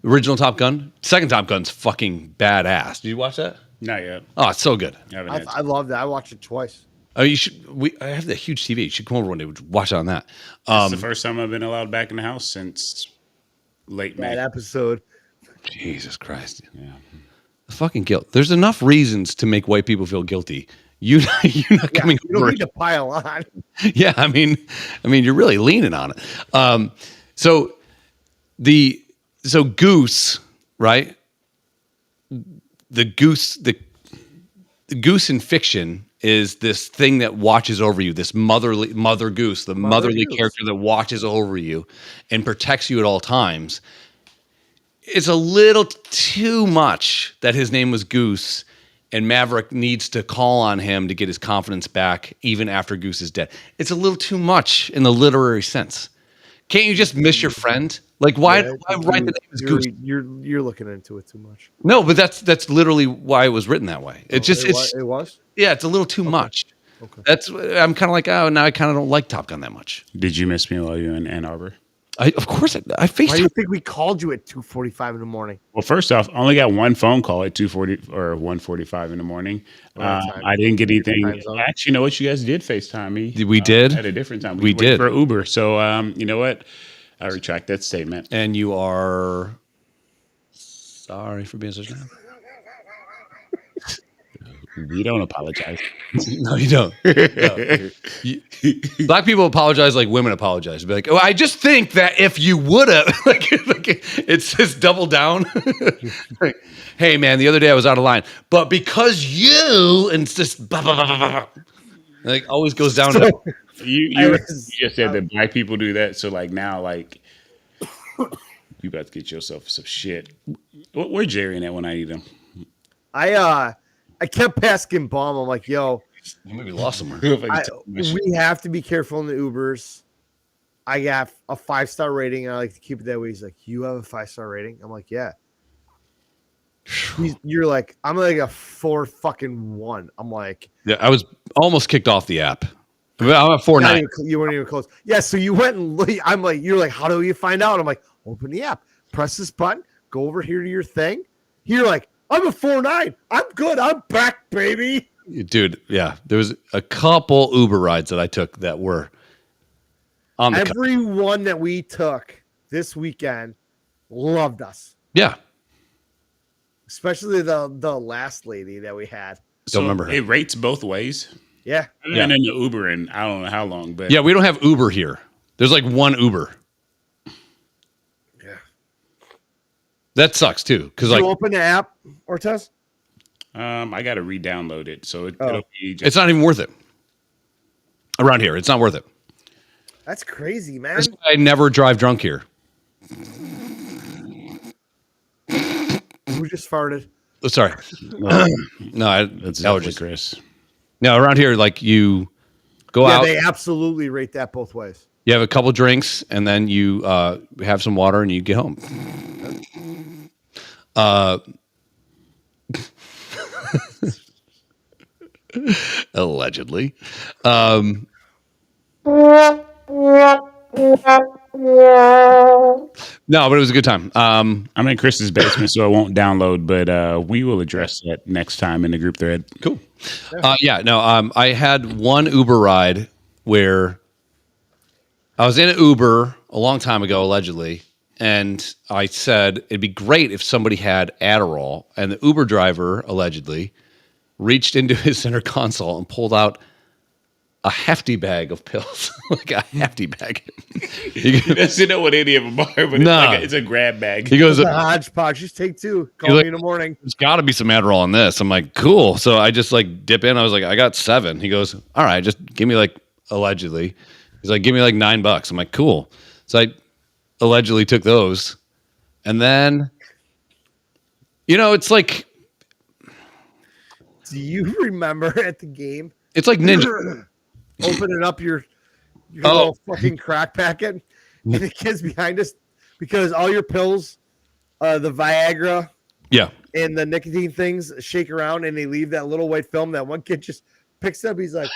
Original Top Gun, second Top Gun's fucking badass. Did you watch that? Not yet. Oh, it's so good. I haven't had I love that. I watched it twice. Oh, you should. I have the huge TV. You should come over one day. Watch it on that. It's the first time I've been allowed back in the house since late May. That episode. Jesus Christ. Yeah. The fucking guilt. There's enough reasons to make white people feel guilty. You're not Yeah, coming you don't over. need to pile on. Yeah, I mean, you're really leaning on it. So Goose, right? The goose in fiction is this thing that watches over you, this mother goose, the motherly goose. character that watches over you and protects you at all times. It's a little too much that his name was Goose and Maverick needs to call on him to get his confidence back even after Goose is dead. It's a little too much in the literary sense. Can't you just miss your friend? Like why write the name as Goose? You're looking into it too much. No, but that's literally why it was written that way. It's just It was. yeah, it's a little too much. Okay. That's I'm kind of like, oh, now I kind of don't like Top Gun that much. Did you miss me while you were in Ann Arbor? Of course I Why do FaceTime. you think we called you at 2:45 in the morning? Well, first off, I only got one phone call at 2:40 or 1:45 in the morning. Right time. I didn't get anything. Time zone. Actually, you know what? You guys did FaceTime me. We did? At a different time. We waited did. for Uber. So, you know what? I retract that statement. And you are sorry for being such an We don't apologize. No, you don't. No. Black people apologize like women apologize. Be like, oh, I just think that if you would have, like, it's just double down. Like, hey, man, the other day I was out of line, but because you, and it's just blah, blah, blah, blah, blah. Like always goes down. So, You just said that black people do that. So like now, like you about to get yourself some shit. Where Jerry in at when I need him? I kept asking Baum. I'm like, yo, You maybe lost somewhere. we have to be careful in the Ubers. I got a 5-star rating, and I like to keep it that way. He's like, you have a 5-star rating? I'm like, yeah. You're like, I'm like a 4 fucking 1. I'm like, Yeah, I was almost kicked off the app. I'm at 4.9. you weren't even close. Yeah, so you went and I'm like, you're like, how do you find out? I'm like, open the app, press this button, go over here to your thing. You're like, I'm a 4.9. I'm good. I'm back, baby. Dude, yeah. There was a couple Uber rides that I took that were on the Everyone that we took this weekend loved us. Yeah. Especially the last lady that we had. Don't remember her. It rates both ways. Yeah. I've been in the Uber and I don't know how long, but Yeah, we don't have Uber here. There's like one Uber. Yeah. That sucks too. Because Did like you open the app, Ortez? I got to re-download it, so it'll be just, it's not even worth it. Around here, it's not worth it. That's crazy, man. That's why I never drive drunk here. Who just farted? Oh, sorry. No, that's that was definitely just Chris. no. Around here, like you go Yeah, out, they absolutely rate that both ways. you have a couple drinks, and then you have some water, and you get home. Allegedly. No, but it was a good time. I'm in Chris's basement, so I won't download, but we will address that next time in the group thread. Cool. I had one Uber ride where I was in an Uber a long time ago, allegedly, and I said it'd be great if somebody had Adderall, and the Uber driver allegedly reached into his center console and pulled out a hefty bag of pills, like a hefty bag. He doesn't know what any of them are, but Nah. it's a grab bag. He goes, The hodgepodge. Just take 2. Call like- me in the morning. there's got to be some Adderall in this. I'm like, cool. So I just like dip in. I was like, I got 7. He goes, all right, just give me like, allegedly. He's like, give me like $9. I'm like, cool. So I allegedly took those. And then, it's like, Do you remember at the game it's like Ninja. opening up your Oh. little fucking crack packet and the kids behind us because all your pills, the Viagra Yeah. and the nicotine things shake around and they leave that little white film. That one kid just picks up. He's like,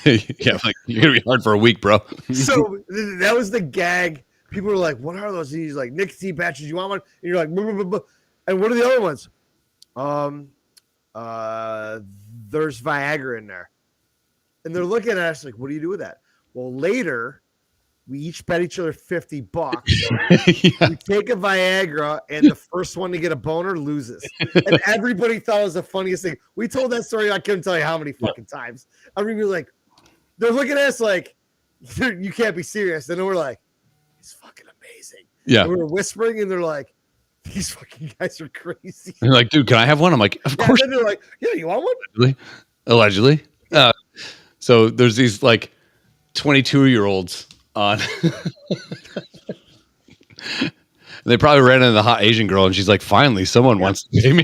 Yeah. Like, you're going to be hard for a week, bro. so that was the gag. People were like, what are those? And he's like, nicotine patches. You want one? And you're like, "Buh, buh, buh, buh." And what are the other ones? There's Viagra in there. And they're looking at us like, what do you do with that? Well, later, we each bet each other $50. Yeah. We take a Viagra, and the first one to get a boner loses. And everybody thought it was the funniest thing. We told that story, I couldn't tell you how many fucking times. Everybody was like, they're looking at us like, you can't be serious. And then we're like, it's fucking amazing. Yeah. And we were whispering, and they're like, these fucking guys are crazy. You're like, dude, can I have one? I'm like, of Yeah, course. and then they're like, yeah, you want one? Allegedly. So there's these like 22-year-olds on. They probably ran into the hot Asian girl, and she's like, "Finally, someone wants to pay me."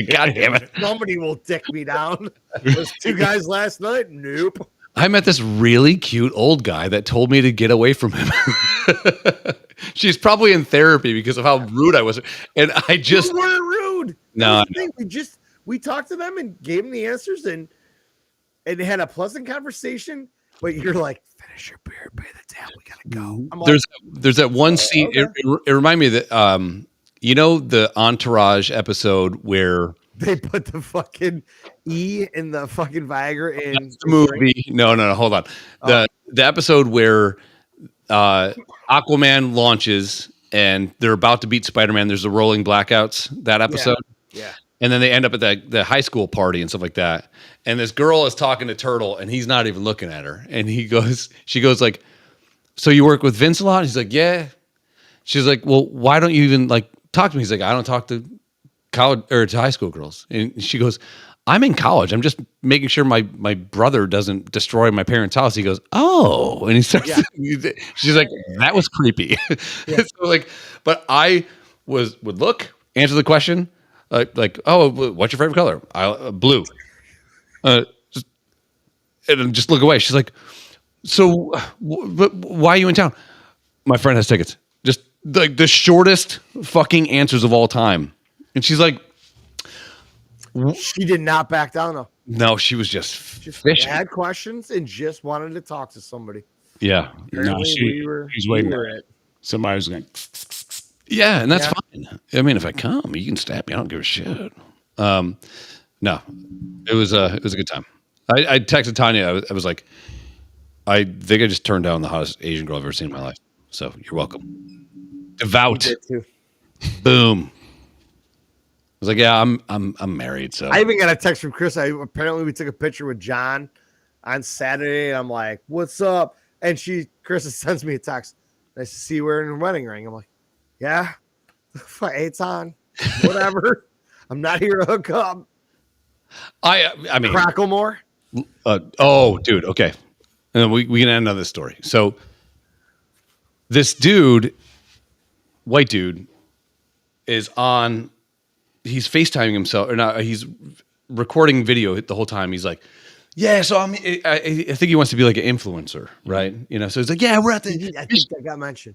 God damn it! Somebody will dick me down. Those 2 guys last night? Nope. I met this really cute old guy that told me to get away from him. She's probably in therapy because of how rude I was, and I just We weren't rude. No, That was the thing. We talked to them and gave them the answers and had a pleasant conversation. But you're like, finish your beer, pay the tab. We gotta go. I'm like, there's that one scene. okay. It reminded me that the Entourage episode where they put the fucking E in the fucking Viagra in the movie. No, hold on. The episode where Aquaman launches and they're about to beat Spider-Man. There's the rolling blackouts. That episode. Yeah. And then they end up at the high school party and stuff like that. And this girl is talking to Turtle, and he's not even looking at her. And she goes like, "So you work with Vince a lot?" He's like, "Yeah." She's like, "Well, why don't you even like talk to me?" He's like, "I don't talk to college or to high school girls." And she goes, "I'm in college. I'm just making sure my brother doesn't destroy my parents' house." He goes, "Oh," and he starts. She's like, "That was creepy." So like, but I would look, answer the question, like, "Oh, what's your favorite color?" Blue. Just, and then just look away. She's like, "So, but why are you in town?" "My friend has tickets." Just like the shortest fucking answers of all time. And she's like, She did not back down though. no, she was just fishing. Had questions and just wanted to talk to somebody. Yeah. No, Apparently she's waiting. we were it. Somebody was going. Yeah, and that's fine. I mean, if I come, you can stab me. I don't give a shit. No, it was a good time. I texted Tanya. I was like, I think I just turned down the hottest Asian girl I've ever seen in my life. So you're welcome. Devout. Did too. Boom. I was like, yeah, I'm married. So I even got a text from Chris. Apparently we took a picture with John on Saturday. And I'm like, "What's up?" And Chris sends me a text. "Nice to see you wearing a wedding ring." I'm like, "Yeah, it's on. Whatever. I'm not here to hook up." I mean, Cracklemore. oh, dude. Okay. And then we can end on this story. So this dude, white dude, is on. He's FaceTiming himself, or not? He's recording video the whole time. He's like, "Yeah, so I think he wants to be like an influencer, right? You know, so he's like, "Yeah, we're at the I think that got mentioned.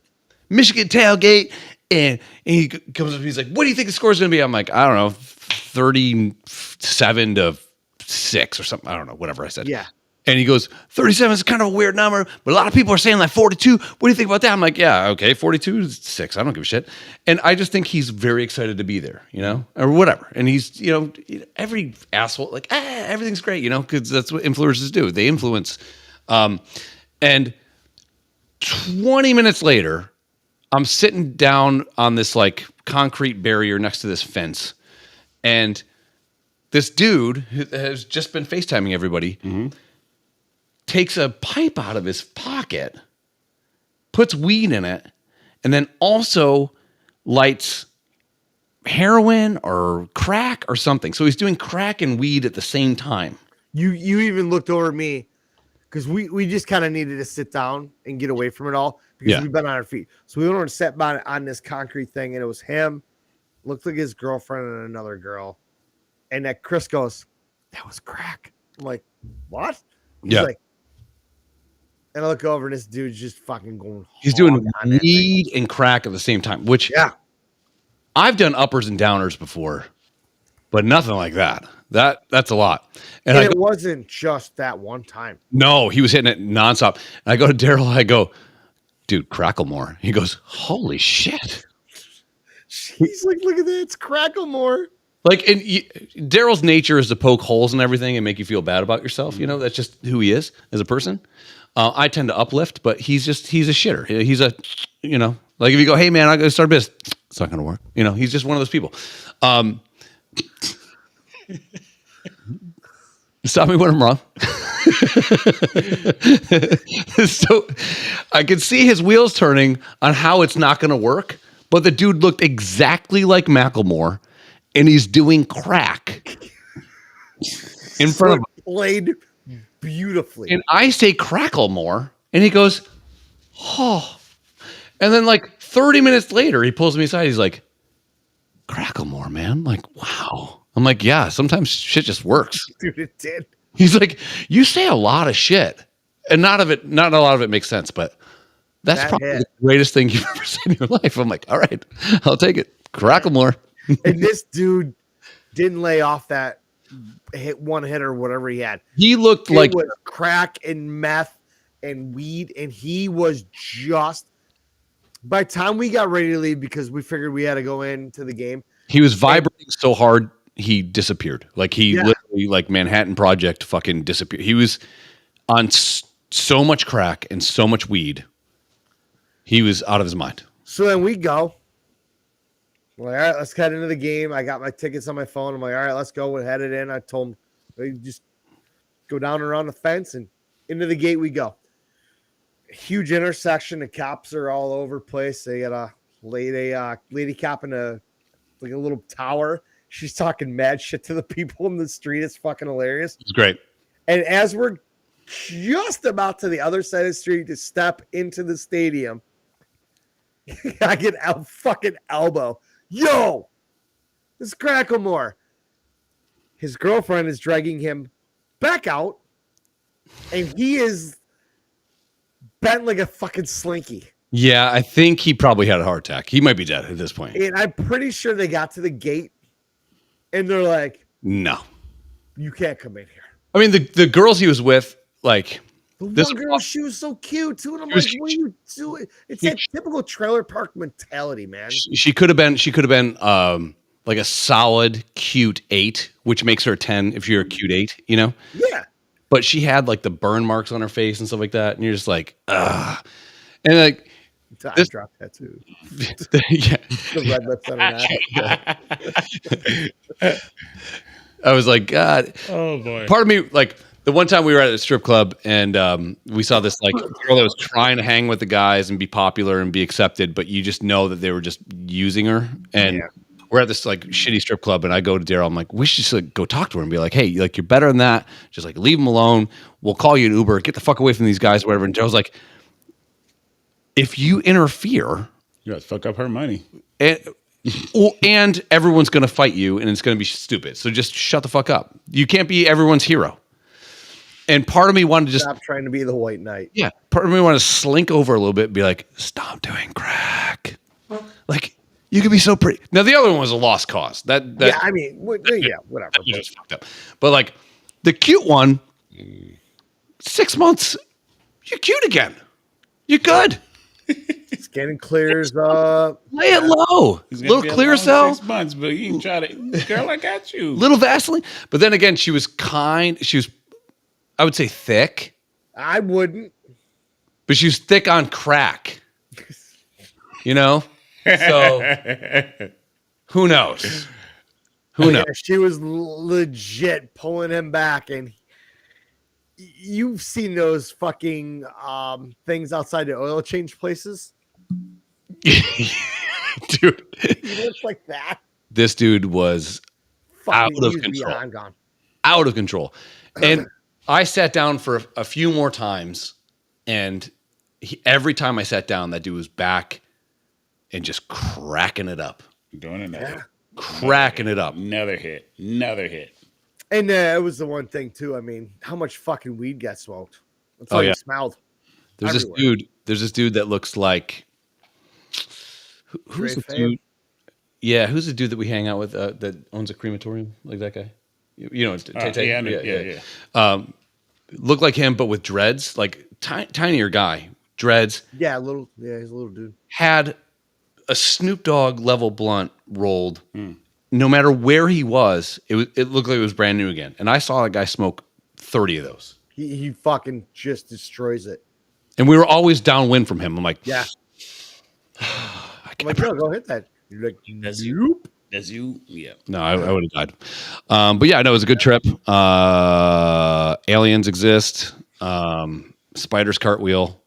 Michigan tailgate," and he comes up. He's like, "What do you think the score is going to be?" I'm like, "I don't know, 37-6 or something. I don't know, whatever I said." Yeah. And he goes, 37 is kind of a weird number, but a lot of people are saying like 42. What do you think about that? I'm like, yeah, okay, 42 is 6. I don't give a shit. And I just think he's very excited to be there, you know, or whatever. And he's, you know, every asshole, like, everything's great, you know, because that's what influencers do. They influence. And 20 minutes later, I'm sitting down on this like concrete barrier next to this fence. And this dude who has just been FaceTiming everybody takes a pipe out of his pocket, puts weed in it, and then also lights heroin or crack or something. So he's doing crack and weed at the same time. You even looked over at me because we just kind of needed to sit down and get away from it all because we've been on our feet. So we went over and sat on this concrete thing, and it was him, looked like his girlfriend and another girl. And that Chris goes, "That was crack." I'm like, "What?" He's like, and I look over and this dude's just fucking going. He's doing weed and crack at the same time, which I've done uppers and downers before, but nothing like that. That's a lot. And it wasn't just that one time. No, he was hitting it nonstop. And I go to Daryl, I go, "Dude, Cracklemore." He goes, "Holy shit." He's like, "Look at that, it's Cracklemore." Like, and Daryl's nature is to poke holes in everything and make you feel bad about yourself. You know, that's just who he is as a person. I tend to uplift, but he's a shitter. He's a, you know, like if you go, "Hey man, I'm going to start a business," it's not going to work. You know, he's just one of those people. Stop me when I'm wrong. So I could see his wheels turning on how it's not going to work, but the dude looked exactly like Macklemore, and he's doing crack in front of him. Played beautifully. And I say Cracklemore, and he goes, "Oh." And then like 30 minutes later, he pulls me aside. He's like, "Cracklemore, man." I'm like, wow. I'm like, yeah, sometimes shit just works. Dude, it did. He's like, "You say a lot of shit. And not a lot of it makes sense, but that's probably the greatest thing you've ever said in your life." I'm like, all right, I'll take it. Cracklemore. And this dude didn't lay off that one hit or whatever he had. He looked like it was crack and meth and weed, and he was just. By the time we got ready to leave, because we figured we had to go into the game, he was vibrating so hard he disappeared. Like he literally, like Manhattan Project, fucking disappeared. He was on so much crack and so much weed. He was out of his mind. So then we go. I'm like, all right, let's head into the game. I got my tickets on my phone. I'm like, all right, let's go. We're headed in. I told him, "Hey, just go down around the fence and into the gate we go. Huge intersection. The cops are all over the place. They got a lady cop in a little tower. She's talking mad shit to the people in the street. It's fucking hilarious. It's great. And as we're just about to the other side of the street to step into the stadium, I get a fucking elbow. Yo, this is Cracklemore. His girlfriend is dragging him back out, and he is bent like a fucking slinky. Yeah, I think he probably had a heart attack. He might be dead at this point. And I'm pretty sure they got to the gate, and they're like, No. "You can't come in here." I mean, the girls he was with, like, The this one girl, she was so cute too, and I'm She was- like, "What are you doing?" It's that typical trailer park mentality, man. she could have been like a solid cute 8, which makes her a 10 if you're a cute 8, you know? Yeah, But she had like the burn marks on her face and stuff like that, and you're just like, ugh. And like, I This- dropped that too. yeah, The red lips on her neck. I was like, God. Oh boy. Part of me, like the one time we were at a strip club and we saw this like girl that was trying to hang with the guys and be popular and be accepted, but you just know that they were just using her. And we're at this like shitty strip club, and I go to Daryl. I'm like, we should just like go talk to her and be like, hey, like you're better than that. Just like leave them alone. We'll call you an Uber. Get the fuck away from these guys, whatever. And Daryl's like, if you interfere, You got to fuck up her money. and everyone's going to fight you, and it's going to be stupid. So just shut the fuck up. You can't be everyone's hero. And part of me wanted to just, Stop trying to be the white knight. yeah, part of me wanted to slink over a little bit and be like, stop doing crack. Like, you could be so pretty. Now, the other one was a lost cause. That Yeah, I mean, yeah, whatever. you just fucked up. But like, the cute one, 6 months, you're cute again. You're good. Skin clears up. Lay it low. It's gonna Little be a clear long cell. 6 months, but you can try to. Girl, I got you. Little Vaseline. But then again, she was kind. She was, I would say, thick. I wouldn't. But she was thick on crack. You know? So who knows? Who knows? Yeah, she was legit pulling him back, and you've seen those fucking things outside the oil change places. Dude, He looks like that. this dude was Fucking, Out of he's control. beyond gone. out of control. And I sat down for a few more times, and every time I sat down, that dude was back and just cracking it up. Doing another. Cracking it up. Another hit. Another hit. And it was the one thing too. I mean, how much fucking weed got smoked? That's all yeah. you smelled. There's Everywhere. There's this dude that looks like who's Dre the Fave? dude? Yeah, who's the dude that we hang out with that owns a crematorium? Like that guy? You know, Tay-Tay? Yeah, I know. Yeah. Looked like him, but with dreads, like tinier guy, dreads. Yeah, he's a little dude. Had a Snoop Dogg level blunt rolled. No matter where he was, it looked like it was brand new again. And I saw a guy smoke 30 of those. He fucking just destroys it. And we were always downwind from him. I'm like, Yeah. I'm like, yo, go hit that. You're like, That's you. That's you. Yeah. no, I would have died. But yeah, no, it was a good trip. Aliens exist. Spiders cartwheel.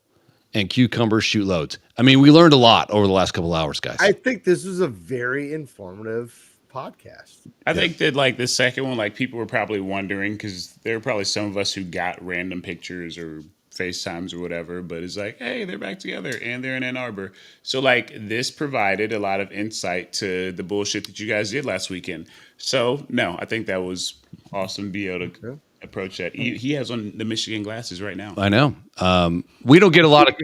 And cucumbers shoot loads. I mean, we learned a lot over the last couple hours, guys. I think this was a very informative podcast. I think that like the second one, like people were probably wondering because there were probably some of us who got random pictures or FaceTimes or whatever, but it's like, hey, they're back together and they're in Ann Arbor. So like this provided a lot of insight to the bullshit that you guys did last weekend. So no, I think that was awesome to be able to approach that. He has on the Michigan glasses right now. I know. We don't get a lot of.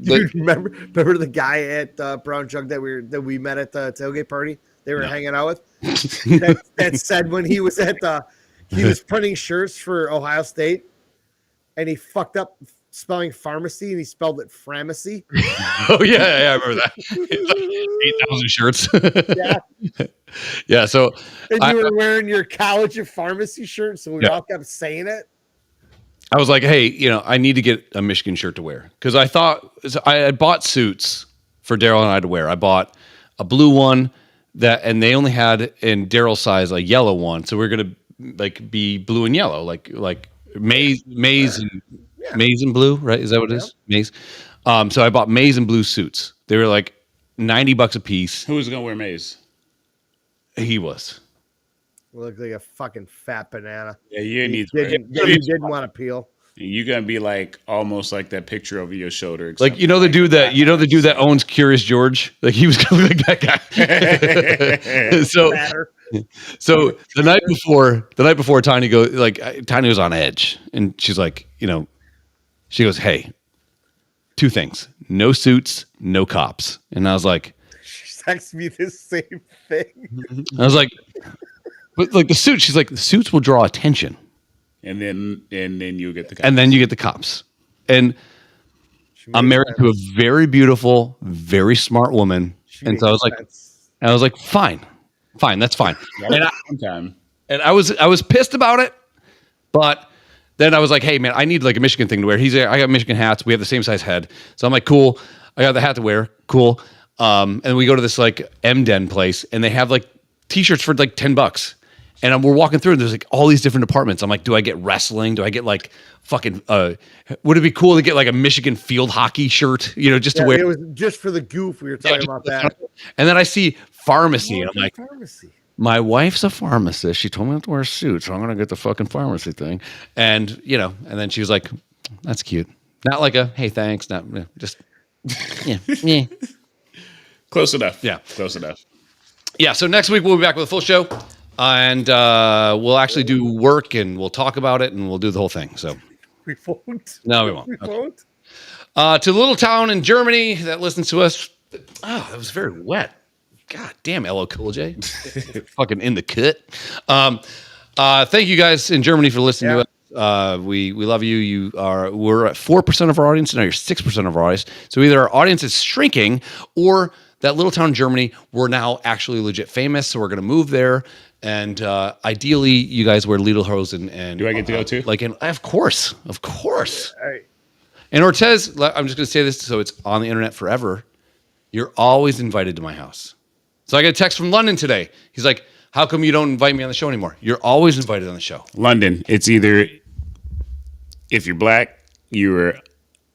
Dude, remember the guy at Brown Jug that we met at the tailgate party? They were hanging out with. that said when he was he was printing shirts for Ohio State, and he fucked up spelling pharmacy and he spelled it framacy. Oh yeah, I remember that. 8,000 shirts. Yeah, Yeah. So and you were wearing your College of Pharmacy shirt, so we all kept saying it. I was like, hey, I need to get a Michigan shirt to wear because I had bought suits for Daryl and I to wear. I bought a blue one and they only had in Daryl's size a yellow one, so we're gonna like be blue and yellow, like maize and blue, right? Is that what it is? Maize. So I bought maize and blue suits. They were like $90 a piece. Who was gonna wear maize? He was. Look like a fucking fat banana. Yeah, you need. You didn't want to peel. You're gonna be like almost like that picture over your shoulder. Like the dude that owns Curious George. Like he was gonna look like that guy. So the night before Tiny Tiny was on edge, and she's like, she goes, "Hey, two things: no suits, no cops." And I was like, she texted me the same thing. I was like, but like the suit, she's like, the suits will draw attention. And then you get the cops. And then you get the cops. And I'm married to a very beautiful, very smart woman. And so I was like, fine, that's fine. And I was pissed about it, but then I was like, hey man, I need like a Michigan thing to wear. I got Michigan hats. We have the same size head. So I'm like, cool. I got the hat to wear. Cool. And we go to this like M-Den place and they have like t-shirts for like $10. And we're walking through and there's like all these different departments. I'm like, do I get wrestling? Do I get like fucking, would it be cool to get like a Michigan field hockey shirt, just to wear? It was just for the goof. We were talking about that. And then I see pharmacy and I'm like, pharmacy. My wife's a pharmacist. She told me not to wear a suit. So I'm going to get the fucking pharmacy thing. And, and then she was like, that's cute. Not like a, hey, thanks. Not just, yeah. Close enough. Yeah. Close enough. Yeah. So next week we'll be back with a full show. And we'll actually do work and we'll talk about it and we'll do the whole thing. So we won't. No, we won't. We won't. To the little town in Germany that listens to us. Oh, that was very wet. God damn, LL Cool J. Fucking in the cut. Thank you guys in Germany for listening to us. We love you. We're at 4% of our audience. Now you're 6% of our audience. So either our audience is shrinking or that little town in Germany, we're now actually legit famous. So we're going to move there. And ideally, you guys wear lederhosen and do I get to go too? Of course. Hey. And Ortez, I'm just going to say this so it's on the internet forever. You're always invited to my house. So I got a text from London today. He's like, "How come you don't invite me on the show anymore?" You're always invited on the show. London, it's either if you're black, you were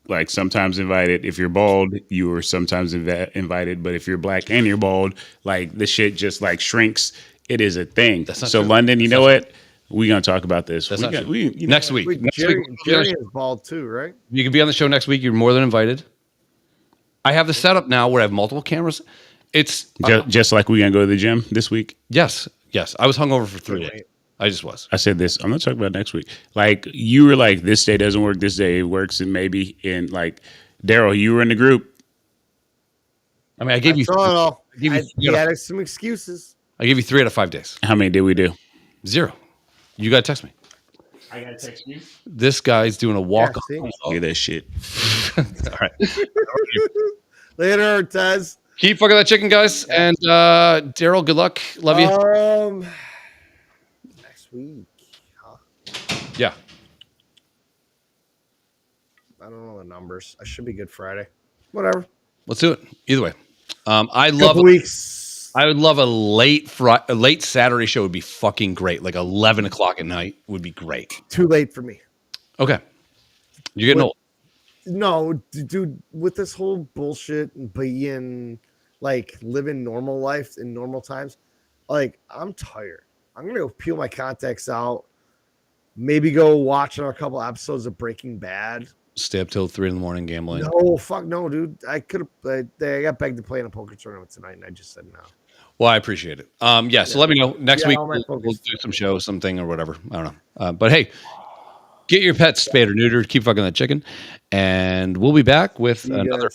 like sometimes invited. If you're bald, you were sometimes invited. But if you're black and you're bald, like the shit just like shrinks. It is a thing. So true. London, you know what? We're gonna talk about this. Next week. Wait, Jerry is bald too, right? You can be on the show next week. You're more than invited. I have the setup now where I have multiple cameras. It's just like we're gonna go to the gym this week. Yes. I was hungover for 3 days. I just was. I said this. I'm not talking about next week. Like you were like, this day doesn't work. This day works, and maybe in like Daryl, you were in the group. I mean, I gave you. You had some excuses. I gave you 3 out of 5 days. How many did we do? 0. You got to text me. I got to text you. This guy's doing a walk. Look at that shit. All right. Later, Ortez. Keep fucking that chicken, guys. And Daryl, good luck. Love you. Next week. Huh? Yeah. I don't know the numbers. I should be good Friday. Whatever. Let's do it. Either way. I would love a late Saturday show would be fucking great. Like 11 o'clock at night would be great. Too late for me. Okay. You're getting old. No, dude, with this whole bullshit and being like living normal life in normal times, like I'm tired. I'm going to go peel my contacts out. Maybe go watch a couple episodes of Breaking Bad. Stay up till 3 a.m. gambling. No, fuck no, dude. I could have. I got begged to play in a poker tournament tonight, and I just said no. Well, I appreciate it. So let me know next week. We'll do some show, something or whatever. I don't know. But hey, get your pets spayed or neutered. Keep fucking that chicken, and we'll be back with another.